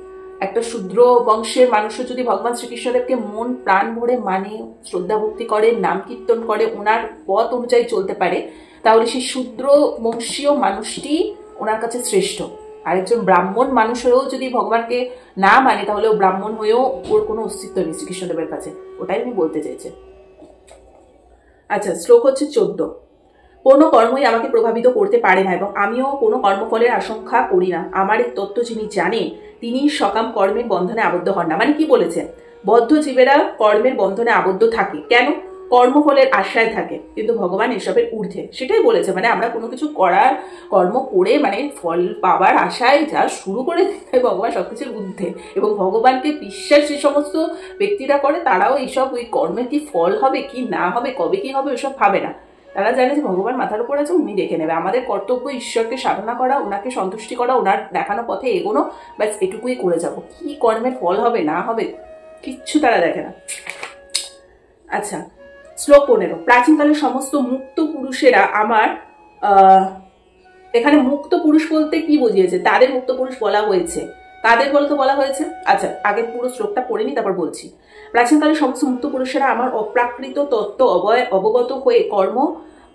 একটা শূদ্র বংশের মানুষও যদি ভগবান শ্রীকৃষ্ণদেবকে মন প্রাণ ভরে মানে, শ্রদ্ধা ভক্তি করে, নাম কীর্তন করে, ওনার পথ অনুযায়ী চলতে পারে, তাহলে সেই শূদ্র বংশীয় মানুষটি ওনার কাছে শ্রেষ্ঠ। আরেকজন ব্রাহ্মণ মানুষ হয়েও যদি ভগবানকে না মানে, তাহলে ও ব্রাহ্মণ হয়েও ওর কোনো অস্তিত্ব নেই শ্রীকৃষ্ণদেবের কাছে, ওটাই উনি বলতে চাইছে। আচ্ছা, শ্লোক হচ্ছে 14। কোনো কর্মই আমাকে প্রভাবিত করতে পারে না এবং আমিও কোনো কর্মফলের আশঙ্কা করি না। আমার এই তত্ত্ব যিনি জানেন, তিনি সকাম কর্মের বন্ধনে আবদ্ধ হন না। মানে কি বলেছে? বদ্ধ জীবেরা কর্মের বন্ধনে আবদ্ধ থাকে কেন? কর্মফলের আশায় থাকে, কিন্তু ভগবান এসবের ঊর্ধ্বে, সেটাই বলেছে। মানে আমরা কোনো কিছু করার, কর্ম করে মানে ফল পাওয়ার আশায় যা শুরু করে দেয়, ভগবান সবকিছুর ঊর্ধ্বে। এবং ভগবানকে বিশ্বাস যে সমস্ত ব্যক্তিরা করে, তারাও এইসব ওই কর্মের কি ফল হবে কি না হবে, কবে কি হবে, ওইসব ভাবে না। তারা জানে যে ভগবান মাথার উপর আছে, উনি দেখে নেবে। আমাদের কর্তব্য ঈশ্বরকে সাধনা করা, ওনাকে সন্তুষ্টি করা, ওনার দেখানো পথে এগোনো, ব্যাস এটুকুই করে যাব। কি কর্মের ফল হবে না হবে কিচ্ছু তারা দেখে না। আচ্ছা, শ্লোক 15। প্রাচীনকালের সমস্ত মুক্ত পুরুষেরা আমার এখানে মুক্ত পুরুষ বলতে কি বুঝিয়েছে? তাদের মুক্ত পুরুষ বলা হয়েছে। কাদের বলতে বলা হয়েছে? আচ্ছা, আগে পুরো শ্লোকটা পড়ে নি, তারপর বলছি। প্রাচীনকালের সমস্ত মুক্ত পুরুষেরা আমার অপ্রাকৃত তত্ত্ব অবগত হয়ে কর্ম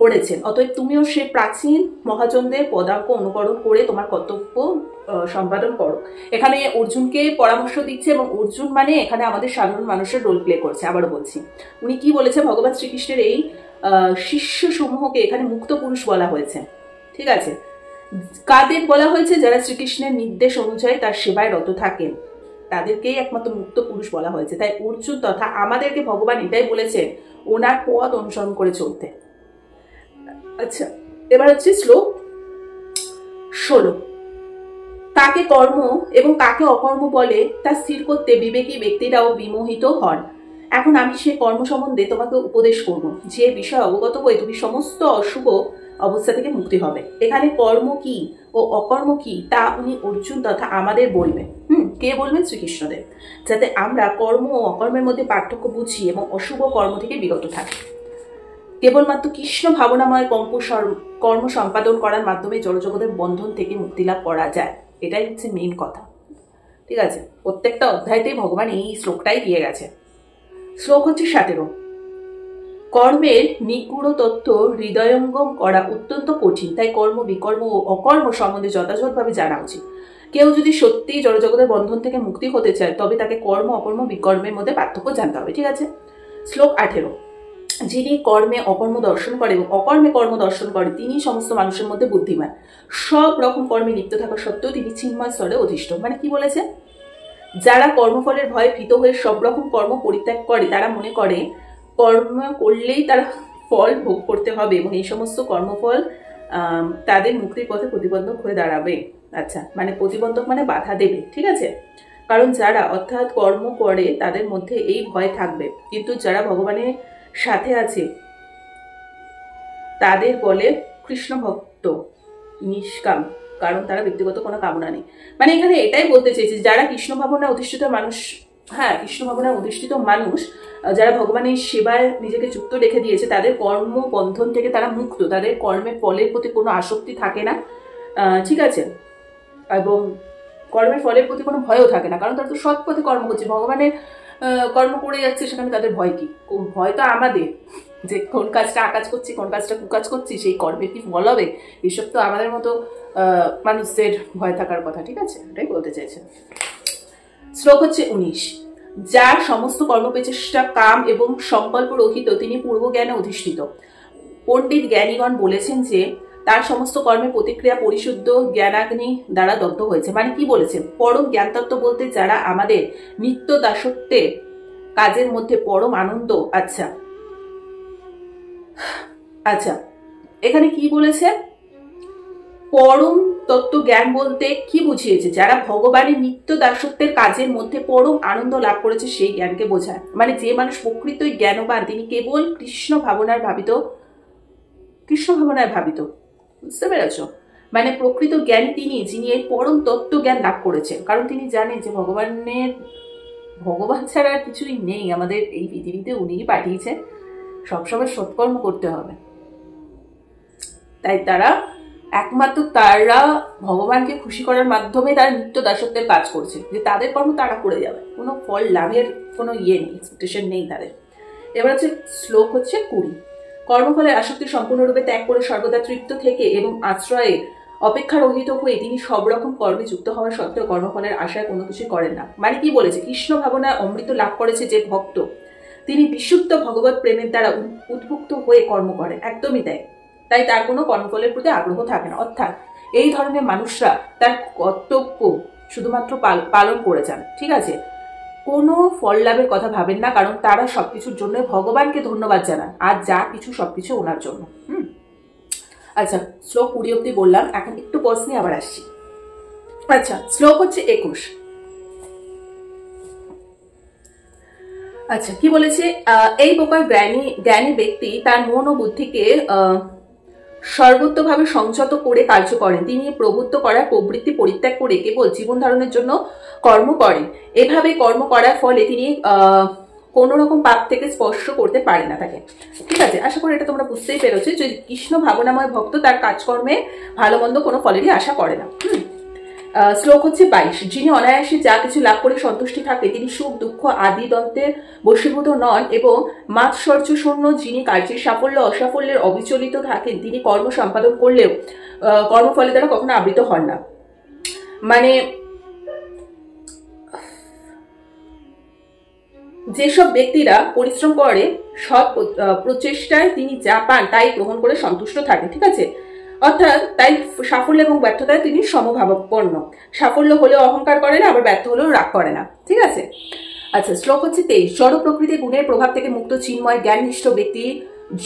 করেছেন, অতএব তুমিও সে প্রাচীন মহাজনদের পদাঙ্ক অনুকরণ করে তোমার কর্তব্য সম্পাদন করো। এখানে অর্জুনকে পরামর্শ দিচ্ছে, এবং অর্জুন মানে এখানে আমাদের সাধারণ মানুষের রোল প্লে করছে। আবারও বলছি, উনি কি বলেছে? ভগবান শ্রীকৃষ্ণের এই শিষ্য সমূহকে এখানে মুক্ত পুরুষ বলা হয়েছে। ঠিক আছে, কাদের বলা হয়েছে? যারা শ্রীকৃষ্ণের নির্দেশ অনুযায়ী তার সেবায় রত থাকেন, তাদেরকেই একমাত্র মুক্ত পুরুষ বলা হয়েছে। তাই অর্জুন তথা আমাদেরকে ভগবান এটাই বলেছে, ওনার পথ অনুসরণ করে চলতে। আচ্ছা, এবার হচ্ছে শ্লোক 16। কাকে কর্ম এবং কাকে অকর্ম বলে তা স্থির করতে বিবেকী ব্যক্তিরাও বিমোহিত হন। এখন আমি সেই কর্ম সম্বন্ধে তোমাকে উপদেশ করব, যে বিষয় অবগত হয়ে তুমি সমস্ত অশুভ অবস্থা থেকে মুক্তি হবে। এখানে কর্ম কি ও অকর্ম কি তা উনি অর্জুন তথা আমাদের বলবেন। কে বলবেন? শ্রীকৃষ্ণদেব, যাতে আমরা কর্ম ও অকর্মের মধ্যে পার্থক্য বুঝি এবং অশুভ কর্ম থেকে বিরত থাকি। কেবলমাত্র কৃষ্ণ ভাবনাময় কর্ম সম্পাদন করার মাধ্যমে জড়জগতের বন্ধন থেকে মুক্তি লাভ করা যায়। এটাই হচ্ছে মেইন কথা। ঠিক আছে, প্রত্যেকটা অধ্যায়তেই ভগবান এই শ্লোকটাই দিয়ে গেছে। শ্লোক হচ্ছে 17। কর্মের নিগূঢ় তত্ত্ব হৃদয়ঙ্গম করা অত্যন্ত কঠিন, তাই কর্ম, বিকর্ম ও অকর্ম সম্বন্ধে যথাযথভাবে জানা উচিত। কেউ যদি সত্যিই জড়জগতের বন্ধন থেকে মুক্তি হতে চায়, তবে তাকে কর্ম, অকর্ম, বিকর্মের মধ্যে পার্থক্য জানতে হবে। ঠিক আছে, শ্লোক 18। যিনি কর্মে অকর্ম দর্শন করে এবং অকর্মে কর্ম দর্শন করে, তিনি সমস্ত মানুষের মধ্যে বুদ্ধিমান। সব রকম কর্মে লিপ্ত থাকা সত্ত্বেও তিনি চিন্ময় স্তরে অধিষ্ঠ। মানে কি বলেছে? যারা কর্মফলের ভয়ে ভীত হয়ে সব রকম কর্ম পরিত্যাগ করে, তারা মনে করে কর্ম করলেই তারা ফল ভোগ করতে হবে এবং এই সমস্ত কর্মফল তাদের মুক্তির পথে প্রতিবন্ধক হয়ে দাঁড়াবে। আচ্ছা, মানে প্রতিবন্ধক মানে বাধা দেবে। ঠিক আছে, কারণ যারা অর্থাৎ কর্ম করে তাদের মধ্যে এই ভয় থাকবে, কিন্তু যারা ভগবানের সাথে আছে তাদের বলে কৃষ্ণ ভক্ত নিষ্কাম, কারণ তারা ব্যক্তিগত কোনো কামনা নেই। মানে এখানে এটাই বলতে চেয়েছে, যারা কৃষ্ণ ভাবনায় অধিষ্ঠিত মানুষ, কৃষ্ণ ভাবনায় অধিষ্ঠিত মানুষ, যারা ভগবানের সেবায় নিজেকে যুক্ত রেখে দিয়েছে, তাদের কর্ম বন্ধন থেকে তারা মুক্ত, তাদের কর্মের ফলের প্রতি কোনো আসক্তি থাকে না। ঠিক আছে, এবং কর্মের ফলের প্রতি কোনো ভয়ও থাকে না, কারণ তারা তো সৎ পথে কর্ম করছে। ভগবানের কর্ম করে যাচ্ছে, সেখানে তাদের ভয় কি? ভয় তো আমাদের, যে কোন কাজটা আকাজ করছি, কোন কাজটা কুকাজ করছি, সেই কর্মে কি ফল হবে, এসব তো আমাদের মতো মানুষদের ভয় থাকার কথা। ঠিক আছে, এটাই বলতে চাইছে। শ্লোক হচ্ছে 19। যার সমস্ত কর্মপ্রচেষ্টা কাম এবং সংকল্প রহিত, তিনি পূর্বজ্ঞানে অধিষ্ঠিত। পণ্ডিত জ্ঞানীগণ বলেছেন যে তার সমস্ত কর্মের প্রতিক্রিয়া পরিশুদ্ধ জ্ঞানাগ্নি দ্বারা দগ্ধ হয়েছে। মানে কি বলেছে? পরম জ্ঞানতত্ত্ব বলতে যারা আমাদের নিত্য দাসত্বের কাজের মধ্যে পরম আনন্দ। আচ্ছা আচ্ছা, এখানে কি বলেছে? পরম তত্ত্ব জ্ঞান বলতে কি বুঝিয়েছে? যারা ভগবানের নিত্য দাসত্বের কাজের মধ্যে পরম আনন্দ লাভ করেছে সেই জ্ঞানকে বোঝায়। মানে যে মানুষ প্রকৃতই জ্ঞানবান, তিনি কেবল কৃষ্ণ ভাবনায় ভাবিত, বুঝতে পেরেছ? মানে প্রকৃত জ্ঞানী তিনি, যিনি এই পরম তত্ত্ব জ্ঞান লাভ করেছেন, কারণ তিনি জানেন যে ভগবান ছাড়া আর কিছুই নেই আমাদের এই পৃথিবীতে, উনিই পাঠিয়েছেন, সবসময় সৎকর্ম করতে হবে। তাই একমাত্র তারা ভগবানকে খুশি করার মাধ্যমে তারা নিত্য দাসত্বের কাজ করছে, যে তাদের কর্ম তারা করে যাবে, কোনো ফল লাভের কোনো নেই, এক্সপেকটেশন নেই তাদের। এবার হচ্ছে শ্লোক হচ্ছে 20। কর্মফলের আসক্তি সম্পূর্ণরূপে ত্যাগ করে সর্বদা তৃপ্ত থেকে এবং আশ্রয়ে অপেক্ষা রহিত হয়ে তিনি সব রকম কর্মে যুক্ত হওয়া সত্ত্বেও কর্মফলের আশায় কোনো কিছু করেন না। মানে কি বলেছে? কৃষ্ণ ভাবনায় অমৃত লাভ করেছে যে ভক্ত, তিনি বিশুদ্ধ ভগবত প্রেমের দ্বারা উদ্ভুক্ত হয়ে কর্ম করেন, একদমই তাই। তাই তার কোনো কর্মফলের প্রতি আগ্রহ থাকে না। অর্থাৎ এই ধরনের মানুষরা তার কর্তব্য শুধুমাত্র পালন করে যান। ঠিক আছে, কোনো ফল লাভের কথা ভাবেন না, কারণ তারা সবকিছুর জন্য ভগবানকে ধন্যবাদ জানান, আর যা কিছু সবকিছু ওনার জন্য। আচ্ছা, শ্লোক 20 অব্দি বললাম, এখন একটু পজ নিয়ে আবার আসছি। আচ্ছা, শ্লোক হচ্ছে 21। আচ্ছা, কি বলেছে? এই প্রকার জ্ঞানী ব্যক্তি তার মন ও বুদ্ধিকে সর্বত্রভাবে সংযত করে কার্য করেন। তিনি প্রভুত্ব করার প্রবৃত্তি পরিত্যাগ করে কেবল জীবন ধারণের জন্য কর্ম করেন। এভাবে কর্ম করার ফলে তিনি কোন রকম পাপ থেকে স্পর্শ করতে পারে না তাকে। ঠিক আছে, আশা করি এটা তোমরা বুঝতেই পেরেছো যে কৃষ্ণ ভাবনাময় ভক্ত তার কাজকর্মে ভালো মন্দ কোনো ফলেরই আশা করে না। শ্লোক হচ্ছে 22। যিনি অনায়াসে যা কিছু লাভ করে সন্তুষ্টি থাকে, তিনি সুখ দুঃখ আদি দ্বন্দ্বের বশীভূত নন এবং মাৎসর্য শূন্য। যিনি কার্যের সাফল্য অসাফল্যের অবিচলিত থাকেন, তিনি কর্ম সম্পাদন করলেও কর্মফলের দ্বারা কখনো আবৃত হন না। মানে যেসব ব্যক্তিরা পরিশ্রম করে সৎ প্রচেষ্টায় তিনি যা পান তাই গ্রহণ করে সন্তুষ্ট থাকে। ঠিক আছে, অর্থাৎ তাই সাফল্য এবং ব্যর্থতায় তিনি সমভাবাপন্ন। সাফল্য হলেও অহংকার করে না, আবার ব্যর্থ হলেও রাগ করে না। ঠিক আছে। আচ্ছা, শ্লোক হচ্ছে 23। জড় প্রকৃতির গুণের প্রভাব থেকে মুক্ত চিন্ময় জ্ঞাননিষ্ঠ ব্যক্তি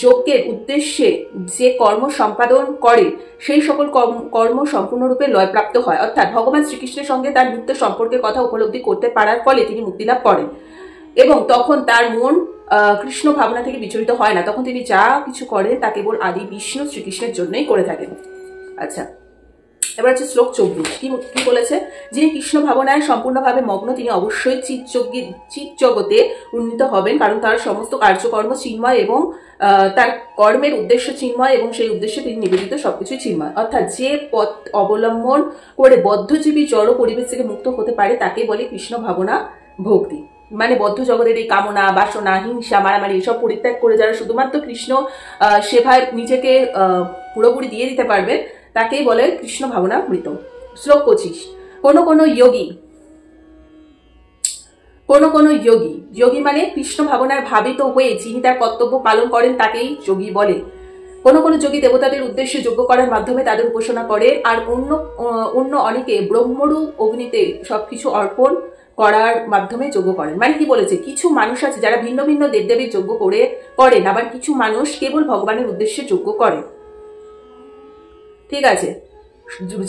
যজ্ঞের উদ্দেশ্যে যে কর্ম সম্পাদন করে সেই সকল কর্ম সম্পূর্ণরূপে লয়প্রাপ্ত হয়। অর্থাৎ ভগবান শ্রীকৃষ্ণের সঙ্গে তার নিত্য সম্পর্কের কথা উপলব্ধি করতে পারার ফলে তিনি মুক্তি লাভ করেন এবং তখন তার মন কৃষ্ণ ভাবনা থেকে বিচলিত হয় না। তখন তিনি যা কিছু করেন তা কেবল আদি বিষ্ণু শ্রীকৃষ্ণের জন্যই করে থাকেন। আচ্ছা, এবার হচ্ছে শ্লোক 24। কি বলেছে? যিনি কৃষ্ণ ভাবনায় সম্পূর্ণভাবে মগ্ন, তিনি অবশ্যই চিৎ জগতে উন্নীত হবেন, কারণ তার সমস্ত কার্যকর্ম চিন্ময় এবং তার কর্মের উদ্দেশ্য চিন্ময় এবং সেই উদ্দেশ্যে তিনি নিবেদিত সবকিছুই চিন্ময়। অর্থাৎ যে পথ অবলম্বন করে বদ্ধজীবী জড় পরিবেশ থেকে মুক্ত হতে পারে তাকে বলে কৃষ্ণ ভাবনা ভক্তি। মানে বদ্ধ জগতের এই কামনা বাসনা হিংসা মারামারি এসব পরিত্যাগ করে যারা শুধুমাত্র কৃষ্ণ সেবায় নিজেকে পুরোপুরি দিয়ে দিতে পারবে তাকেই বলে কৃষ্ণ ভাবনা মৃত। শ্লোক 25। কোন যোগী মানে কৃষ্ণ ভাবনার ভাবিত হয়ে যিনি তার কর্তব্য পালন করেন তাকেই যোগী বলে। কোন যোগী দেবতাদের উদ্দেশ্যে যজ্ঞ করার মাধ্যমে তাদের উপাসনা করে, আর অন্য অনেকে ব্রহ্মরূপ অগ্নিতে সবকিছু অর্পণ করার মাধ্যমে যজ্ঞ করেন। মানে কি বলেছে? কিছু মানুষ আছে যারা ভিন্ন ভিন্ন দেবদেবীর যজ্ঞ করেন, আবার কিছু মানুষ কেবল ভগবানের উদ্দেশ্যে যজ্ঞ করে। ঠিক আছে,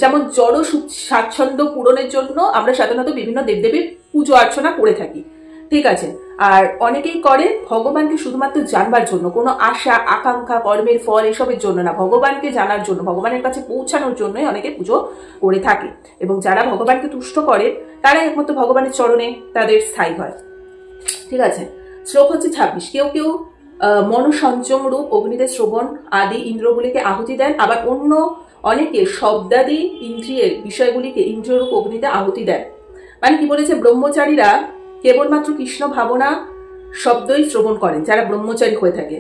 যেমন জড় স্বাচ্ছন্দ্য পূরণের জন্য আমরা সাধারণত বিভিন্ন দেবদেবীর পুজো অর্চনা করে থাকি। ঠিক আছে, আর অনেকেই করে ভগবানকে শুধুমাত্র জানবার জন্য, কোনো আশা আকাঙ্ক্ষা কর্মের ফল এসবের জন্য না, ভগবানকে জানার জন্য, ভগবানের কাছে পৌঁছানোর জন্যই অনেকে পুজো করে থাকে। এবং যারা ভগবানকে তুষ্ট করে তারাই একমাত্র ভগবানের চরণে তাদের স্থায়ী হয়। ঠিক আছে, শ্লোক হচ্ছে 26। কেউ মনসংযম রূপ অগ্নিতে শ্রবণ আদি ইন্দ্রগুলিকে আহুতি দেন, আবার অনেকে শব্দাদি ইন্দ্রিয়ের বিষয়গুলিকে ইন্দ্রিয়রূপ অগ্নিতে আহুতি দেন। মানে কি বলেছে? ব্রহ্মচারীরা কেবলমাত্র কৃষ্ণ ভাবনা শব্দই শ্রবণ করেন যারা ব্রহ্মচারী হয়ে থাকে,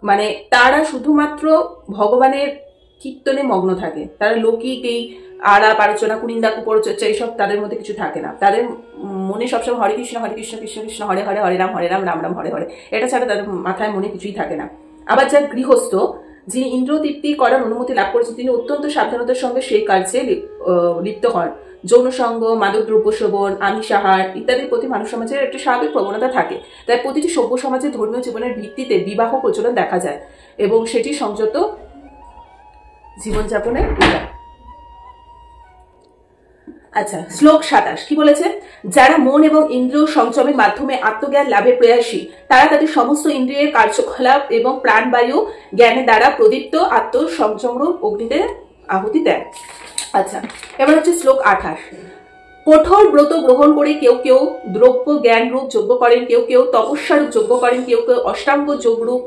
মানে তারা শুধুমাত্র ভগবানের কীর্তনে মগ্ন থাকে। তারা লৌকিক এই আলাপ আলোচনা, কুনিন্দা, কুপরচর্চা এইসব তাদের মধ্যে কিছু থাকে না। তাদের মনে সবসময় হরে কৃষ্ণ কৃষ্ণ কৃষ্ণ হরে হরে, হরে রাম রাম রাম হরে হরে, এটা ছাড়া তাদের মাথায় মনে কিছুই থাকে না। আবার যার গৃহস্থ, যিনি ইন্দ্রিয় তৃপ্তি করার অনুমতি লাভ করেছেন, তিনি অত্যন্ত সাবধানতার সঙ্গে সেই কার্যে লিপ্ত হন। যৌন সঙ্গ, মাদক দ্রব্য সেবন, আমিষ আহার ইত্যাদির প্রতি মানব সমাজের একটি স্বাভাবিক প্রবণতা থাকে। তাই প্রতিটি সভ্য সমাজে ধর্মীয় জীবনের ভিত্তিতে বিবাহ প্রচলন দেখা যায় এবং সেটি সংযত জীবনযাপনের উপায়। আচ্ছা, শ্লোক 27 কি বলেছে? যারা মন এবং ইন্দ্রিয় সংযমের মাধ্যমে আত্মজ্ঞান লাভের প্রয়াসী, তারা তাদের সমস্ত ইন্দ্রিয়ের কার্যকলাপ এবং প্রাণবায়ু জ্ঞানের দ্বারা প্রদীপ্ত আত্মসংযমরূপ অগ্নিতে আহুতি দেয়। আচ্ছা, এবার হচ্ছে শ্লোক 28। কঠোর ব্রত গ্রহণ করে কেউ কেউ দ্রব্য জ্ঞান রূপ যজ্ঞ করেন, কেউ কেউ তপস্যা রূপ যজ্ঞ করেন, কেউ কেউ অষ্টাঙ্গ যোগ রূপ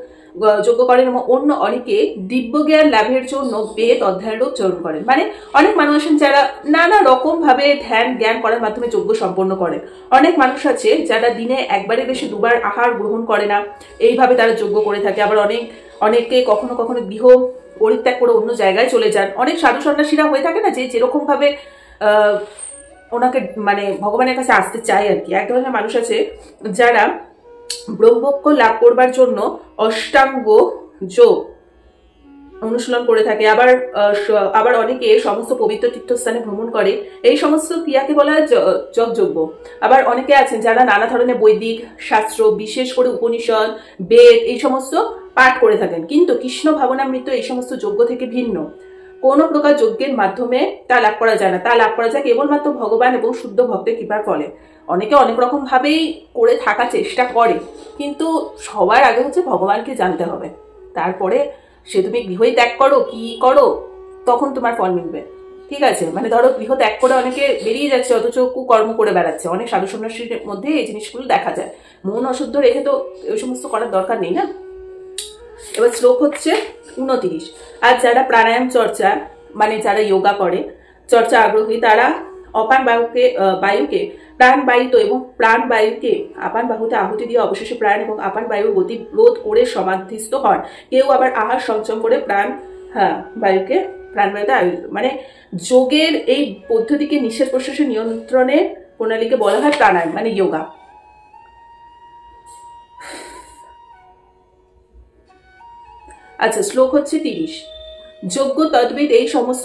যজ্ঞ করেন এবং অন্য অনেকে দিব্য জ্ঞান লাভের জন্য বেদ অধ্যায়ের রূপ চরণ করেন। মানে অনেক মানুষ আছেন যারা নানা রকম ভাবে ধ্যান জ্ঞান করার মাধ্যমে যজ্ঞ সম্পন্ন করেন। অনেক মানুষ আছে যারা দিনে একবারের বেশি দুবার আহার গ্রহণ করে না, এইভাবে তারা যজ্ঞ করে থাকে। আবার অনেকে কখনো কখনো গৃহ পরিত্যাগ করে অন্য জায়গায় চলে যান। অনেক সাধু সন্ন্যাসীরা হয়ে থাকে না, যে যেরকম ভাবে ওনাকে মানে ভগবানের কাছে আসতে চায় আর কি। এক ধরনের মানুষ আছে যারা ব্রহ্মজ্ঞ লাভ করবার জন্য অষ্টাঙ্গ যোগ অনুশীলন করে থাকে। আবার অনেকে সমস্ত পবিত্র তীর্থস্থানে ভ্রমণ করে, এই সমস্ত ক্রিয়াকে বলা হয় যজ্ঞ। আবার অনেকে আছেন যারা নানা ধরনের বৈদিক শাস্ত্র, বিশেষ করে উপনিষদ, বেদ এই সমস্ত পাঠ করে থাকেন। কিন্তু কৃষ্ণ ভাবনামৃত এই সমস্ত যজ্ঞ থেকে ভিন্ন। কোন প্রকার যজ্ঞের মাধ্যমে তা লাভ করা যায় না, তা লাভ করা যায় কেবলমাত্র ভগবান এবং শুদ্ধ ভক্তের কৃপার ফলে। অনেকে অনেক রকম ভাবেই করে থাকার চেষ্টা করে, কিন্তু সবার আগে হচ্ছে ভগবানকে জানতে হবে। তারপরে সে তুমি গৃহই ত্যাগ করো কি করো, তখন তোমার ফল মিলবে। ঠিক আছে, মানে ধরো গৃহ ত্যাগ করে অনেকে বেরিয়ে যাচ্ছে, অথচ কুকর্ম করে বেড়াচ্ছে। অনেক সাধু সন্ন্যাসীর মধ্যে এই জিনিসগুলো দেখা যায়। মন অশুদ্ধ রেখে তো ওই সমস্ত করার দরকার নেই না। এবার শ্লোক হচ্ছে 29। আর যারা প্রাণায়াম চর্চা, মানে যারা যোগা করে চর্চা আগ্রহী, তারা অপান বায়ুকে প্রাণবায়িত এবং প্রাণবায়ুকে আপান বাহুতে আহুতি দিয়ে অবশেষে প্রাণ এবং আপান বায়ুর গতি রোধ করে সমাধিস্থ হন। কেউ আবার আহার সংযম করে বায়ুকে প্রাণবায়ুতে মানে যোগের এই পদ্ধতিকে নিঃশ্বাস প্রশ্বাসের নিয়ন্ত্রণের প্রণালীকে বলা হয় প্রাণায়াম, মানে যোগা। আচ্ছা, শ্লোক হচ্ছে 30। যজ্ঞ তদ্বিদ এই সমস্ত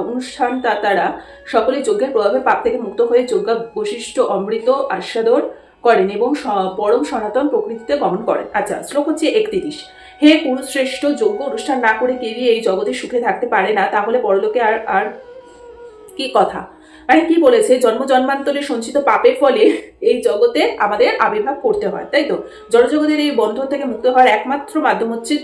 অনুষ্ঠানদাতারা সকলে যজ্ঞের প্রভাবে পাপ থেকে মুক্ত হয়ে যজ্ঞ বৈশিষ্ট্য অমৃত আস্বাদন করেন এবং পরম সনাতন প্রকৃতিতে গমন করেন। আচ্ছা, শ্লোক হচ্ছে 31। হে কুরুশ্রেষ্ঠ, যজ্ঞ অনুষ্ঠান না করে কেউই এই জগতে সুখে থাকতে পারে না, তাহলে পরলোকে আর কি কথা? মানে কি বলেছে, জন্ম জন্মান্তরে সঞ্চিত পাপের ফলে এই জগতে আমাদের আবির্ভাব করতে হয়, তাই তো? জড়জগতের এই বন্ধন থেকে মুক্ত হওয়ার একমাত্র মাধ্যম হচ্ছে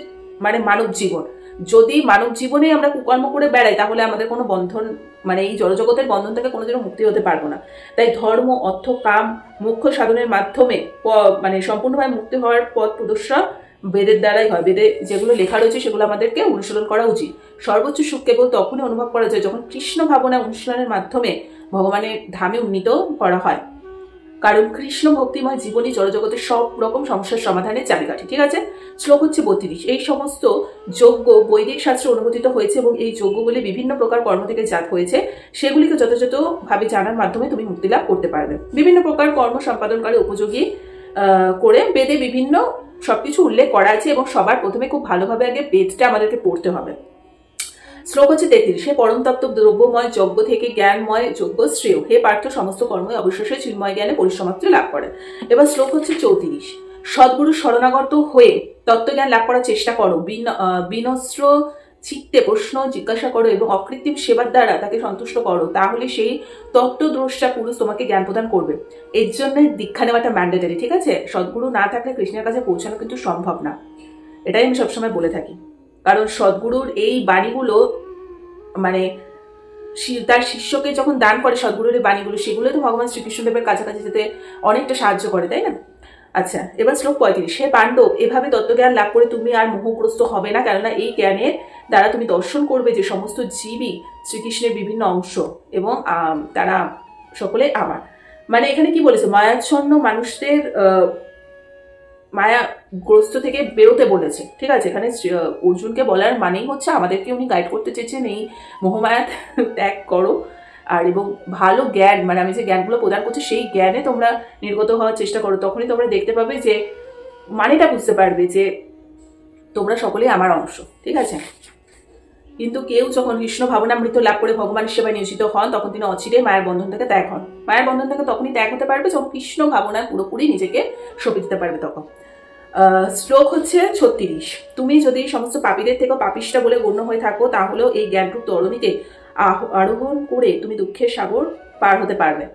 মানে মানব জীবন। যদি মানব জীবনে আমরা কুকর্ম করে বেড়াই, তাহলে আমাদের কোনো বন্ধন, মানে এই জড়জগতের বন্ধন থেকে কোনোদিনও মুক্তি হতে পারবো না। তাই ধর্ম, অর্থ, কাম, মোক্ষ সাধনের মাধ্যমে মানে সম্পূর্ণভাবে মুক্তি হওয়ার পথ প্রদর্শন বেদের দ্বারাই হয়। বেদে যেগুলো লেখা রয়েছে সেগুলো আমাদেরকে অনুসরণ করা উচিত। সর্বোচ্চ সুখ কেবল তখনই অনুভব করা যায় যখন কৃষ্ণ ভাবনা অনুশীলনের মাধ্যমে ভগবানের ধামে উন্নীত করা হয়, কারণ কৃষ্ণ ভক্তিময় জীবনই জড়জগতের সব রকম সমস্যার সমাধানের চাবিকাঠি। ঠিক আছে, শ্লোক হচ্ছে 32। এই সমস্ত যজ্ঞ বৈদিক শাস্ত্রে অনুমোদিত হয়েছে এবং এই যজ্ঞগুলি বিভিন্ন প্রকার কর্ম থেকে জাত হয়েছে। সেগুলিকে যথাযথভাবে জানার মাধ্যমে তুমি মুক্তি লাভ করতে পারবে। বিভিন্ন প্রকার কর্ম সম্পাদনকারী উপযোগী করে বেদে বিভিন্ন সবকিছু উল্লেখ করা আছে এবং সবার প্রথমে খুব ভালোভাবে আগে বেদটা আমাদেরকে পড়তে হবে। শ্লোক হচ্ছে 33। সে পরমতত্ত্ব দ্রব্যময় যজ্ঞ থেকে জ্ঞানময় যজ্ঞ শ্রেয়। হে পার্থ, সমস্ত কর্মই অবশেষে চিন্ময় জ্ঞানে পরিসমাপ্তি লাভ করে। এবার শ্লোক হচ্ছে 34। সদ্গুরু শরণাগত হয়ে তত্ত্বজ্ঞান লাভ করার চেষ্টা করো, বিনস্র চিত্তে প্রশ্ন জিজ্ঞাসা করো এবং অকৃত্রিম সেবার দ্বারা তাকে সন্তুষ্ট করো, তাহলে সেই তত্ত্বদ্রষ্টা পুরুষ তোমাকে জ্ঞান প্রদান করবে। এর জন্য দীক্ষা নেওয়াটা ম্যান্ডেটারি। ঠিক আছে, সদ্গুরু না থাকলে কৃষ্ণের কাছে পৌঁছানো কিন্তু সম্ভব না, এটাই আমি সবসময় বলে থাকি। কারণ সদ্গুরুর এই বাণীগুলো মানে তার শিষ্যকে যখন দান করে সদ্গুরুর এই বাণীগুলো, সেগুলো তো ভগবান শ্রীকৃষ্ণদেবের কাছাকাছি যেতে অনেকটা সাহায্য করে, তাই না? আচ্ছা, এবার শ্লোক 35। হে পাণ্ডব, এভাবে তত্ত্বজ্ঞান লাভ করে তুমি আর মোহগ্রস্ত হবে না, কেননা এই জ্ঞানের দ্বারা তুমি দর্শন করবে যে সমস্ত জীবই শ্রীকৃষ্ণের বিভিন্ন অংশ এবং তারা সকলে আমার। মানে এখানে কি বলেছে, মায়াচ্ছন্ন মানুষদের মায়াগ্রস্ত থেকে বেরোতে বলেছে, ঠিক আছে। এখানে অর্জুনকে বলার মানেই হচ্ছে আমাদেরকে উনি গাইড করতে চেয়েছেন এই মোহমায়া ত্যাগ করো, আর এবং ভালো জ্ঞান, মানে আমি যে জ্ঞানগুলো প্রদান করছি সেই জ্ঞানে তোমরা নির্গত হওয়ার চেষ্টা করো। তখনই তোমরা দেখতে পাবে যে মানেটা বুঝতে পারবে যে তোমরা সকলেই আমার অংশ, ঠিক আছে। কিন্তু কেউ যখন কৃষ্ণ ভাবনামৃত লাভ করে ভগবানের সেবায় নিয়োজিত হন তখন তিনি অচিরে মায়ের বন্ধন থেকে ত্যাগ হন। মায়ের বন্ধন থেকে তখনই ত্যাগ হতে পারবে যখন কৃষ্ণ ভাবনায় পুরোপুরি নিজেকে সঁপে দিতে পারবে তখন। শ্লোক হচ্ছে 36। তুমি যদি সমস্ত পাপীদের থেকে পাপিষ্ঠা বলে গণ্য হয়ে থাকো তাহলেও এই জ্ঞানরূপ তরণীতে আরোহণ করে তুমি দুঃখের সাগর পার হতে পারবে।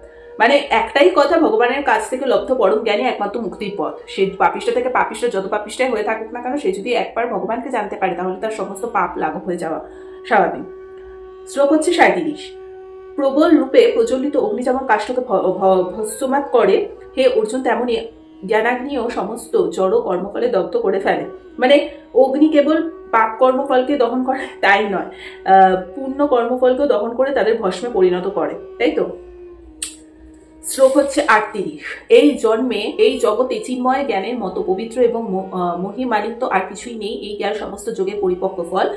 মানে একটাই কথা, ভগবানের কাছ থেকে লব্ধ পরম জ্ঞানী একমাত্র মুক্তির পথ। সে পাপিষ্ঠা থেকে পাপিষ্ঠা যত পাপিষ্ঠাই হয়ে থাকুক না কেন, সে যদি একবার ভগবানকে জানতে পারে তাহলে তার সমস্ত পাপ লাঘব হয়ে যাওয়া স্বাভাবিক। শ্লোক হচ্ছে 37। প্রবল রূপে প্রজ্বলিত অগ্নি যেমন কাষ্ঠকে ভস্মাত করে, হে অর্জুন তেমনই জ্ঞানাগ্নিও সমস্ত জড় কর্মফলে দগ্ধ করে ফেলে। মানে অগ্নি কেবল পাপ কর্মফলকে দহন করে তাই নয়, পূর্ণ কর্মফলকেও দহন করে তাদের ভস্মে পরিণত করে, তাই তো। শ্লোক হচ্ছে 38। এই জন্মে এই জগতে চিন্ময় জ্ঞানের মতো পবিত্র এবং মহিমান্বিত আর কিছুই নেই। এই জ্ঞান সমস্ত যোগের পরিপক্ক ফল।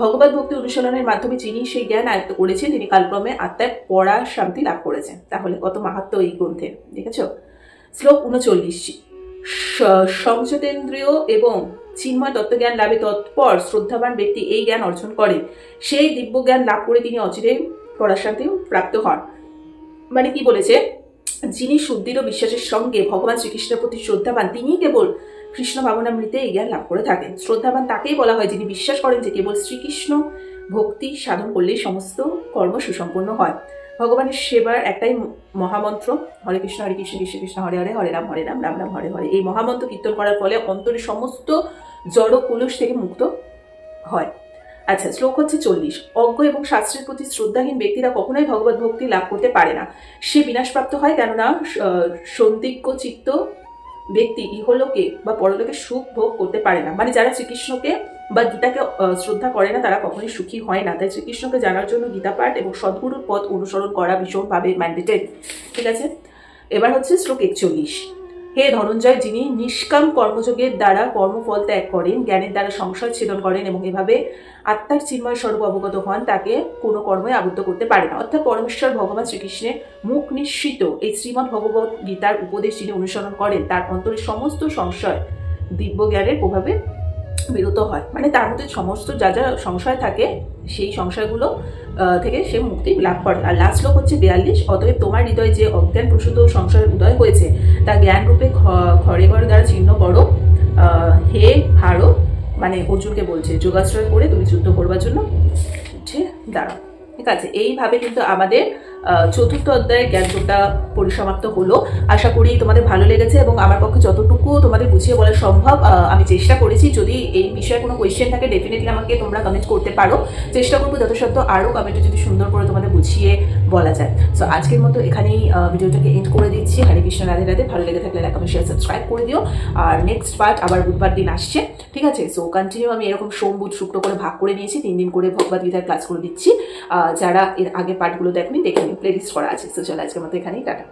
ভগবত ভক্তি অনুশীলনের মাধ্যমে যিনি সেই জ্ঞান আয়ত্ত করেছেন তিনি কালক্রমে আত্মায় পড়া শান্তি লাভ করেছেন। তাহলে কত মাহাত্ম্য এই গ্রন্থের, দেখেছ। শ্লোক 39। সংযতেন্দ্রিয় এবং চিন্ময় তত্ত্বজ্ঞান লাভে তৎপর শ্রদ্ধাবান ব্যক্তি এই জ্ঞান অর্জন করে, সেই দিব্য জ্ঞান লাভ করে তিনি অচিরে পরাশান্তি প্রাপ্ত হন। মানে কি বলেছে, যিনি সুদৃঢ় বিশ্বাসের সঙ্গে ভগবান শ্রীকৃষ্ণের প্রতি শ্রদ্ধাবান তিনি কেবল কৃষ্ণ ভাবনামৃতে এই জ্ঞান লাভ করে থাকেন। শ্রদ্ধাবান তাকেই বলা হয় যিনি বিশ্বাস করেন যে কেবল শ্রীকৃষ্ণ ভক্তি সাধন করলেই সমস্ত কর্ম সুসম্পন্ন হয়। ভগবানের সেবার একটাই মহামন্ত্র, হরে কৃষ্ণ কৃষ্ণ কৃষ্ণ হরে হরে, হরে রাম রাম রাম হরে হরে। এই মহামন্ত্র কীর্তন করার ফলে অন্তরের সমস্ত জড় কলুষ থেকে মুক্ত হয়। আচ্ছা, শ্লোক হচ্ছে 40। অজ্ঞ এবং শাস্ত্রের প্রতি শ্রদ্ধাহীন ব্যক্তিরা কখনোই ভগবত ভক্তি লাভ করতে পারে না, সে বিনাশপ্রাপ্ত হয়। কেননা সন্দিগ্ধ চিত্ত ব্যক্তি ইহলোকে বা পরলোকে সুখ ভোগ করতে পারে না। মানে যারা শ্রীকৃষ্ণকে বা গীতাকে শ্রদ্ধা করে না তারা কখনোই সুখী হয় না। তাই শ্রীকৃষ্ণকে জানার জন্য গীতা পাঠ এবং সদ্গুরুর পথ অনুসরণ করা ভীষণভাবে ম্যান্ডেটেড, ঠিক আছে। এবার হচ্ছে শ্লোক 41। হে ধনঞ্জয়, যিনি নিষ্কাম কর্মযোগের দ্বারা কর্মফল ত্যাগ করেন, জ্ঞানের দ্বারা সংশয় ছেদন করেন এবং এভাবে আত্মার চিন্ময় স্বরূপ অবগত হন, তাকে কোনো কর্মই আবদ্ধ করতে পারে না। অর্থাৎ পরমেশ্বর ভগবান শ্রীকৃষ্ণের মুখ নিঃসৃত এই শ্রীমদ্ ভগবত গীতার উপদেশ যিনি অনুসরণ করেন তার অন্তরে সমস্ত সংশয় দিব্য জ্ঞানের প্রভাবে বিরত হয়। মানে তার মধ্যে সমস্ত যা যা সংশয় থাকে সেই সংশয়গুলো থেকে সে মুক্তি লাভ করে। আর লাস্ট শ্লোক হচ্ছে 42। অতএব তোমার হৃদয়ে যে অজ্ঞান প্রসূত সংশয়ের উদয় হয়েছে তা জ্ঞান রূপে ঘরে ঘরে দ্বারা চিহ্ন করো। হে ভারত, মানে অর্জুনকে বলছে যোগাশ্রয় করে তুমি যুদ্ধ করবার জন্য উঠে দাঁড়াও, ঠিক আছে। এইভাবে কিন্তু আমাদের চতুর্থ অধ্যায়ের জ্ঞানযোগটা পরিসমাপ্ত হলো। আশা করি তোমাদের ভালো লেগেছে এবং আমার পক্ষে যতটুকু তোমাদের বুঝিয়ে বলা সম্ভব আমি চেষ্টা করেছি। যদি এই বিষয়ে কোনো কোয়েশ্চেন থাকে ডেফিনেটলি আমাকে তোমরা কমেন্ট করতে পারো, চেষ্টা করবো যথাসাধ্য আরও কমেন্টে যদি সুন্দর করে তোমাদের বুঝিয়ে বলা যায়। সো আজকের মতো এখানেই ভিডিওটাকে এন্ড করে দিচ্ছি। হরে কৃষ্ণ, রাধে রাধে। ভালো লেগে থাকলে লাইক কমেন্ট শেয়ার সাবস্ক্রাইব করে দিও। আর নেক্সট পার্ট আবার বুধবার দিন আসছে, ঠিক আছে। সো কন্টিনিউ আমি এরকম সোম বুধ শুক্র করে ভাগ করে নিয়েছি, 3 দিন করে ভগবদ গীতার ক্লাস করে দিচ্ছি। যারা এর আগে পার্টগুলো দেখনি দেখে নিন, প্লেলিস্ট করা আছে। সো চলো আজকের মতো এখানেই টাটা।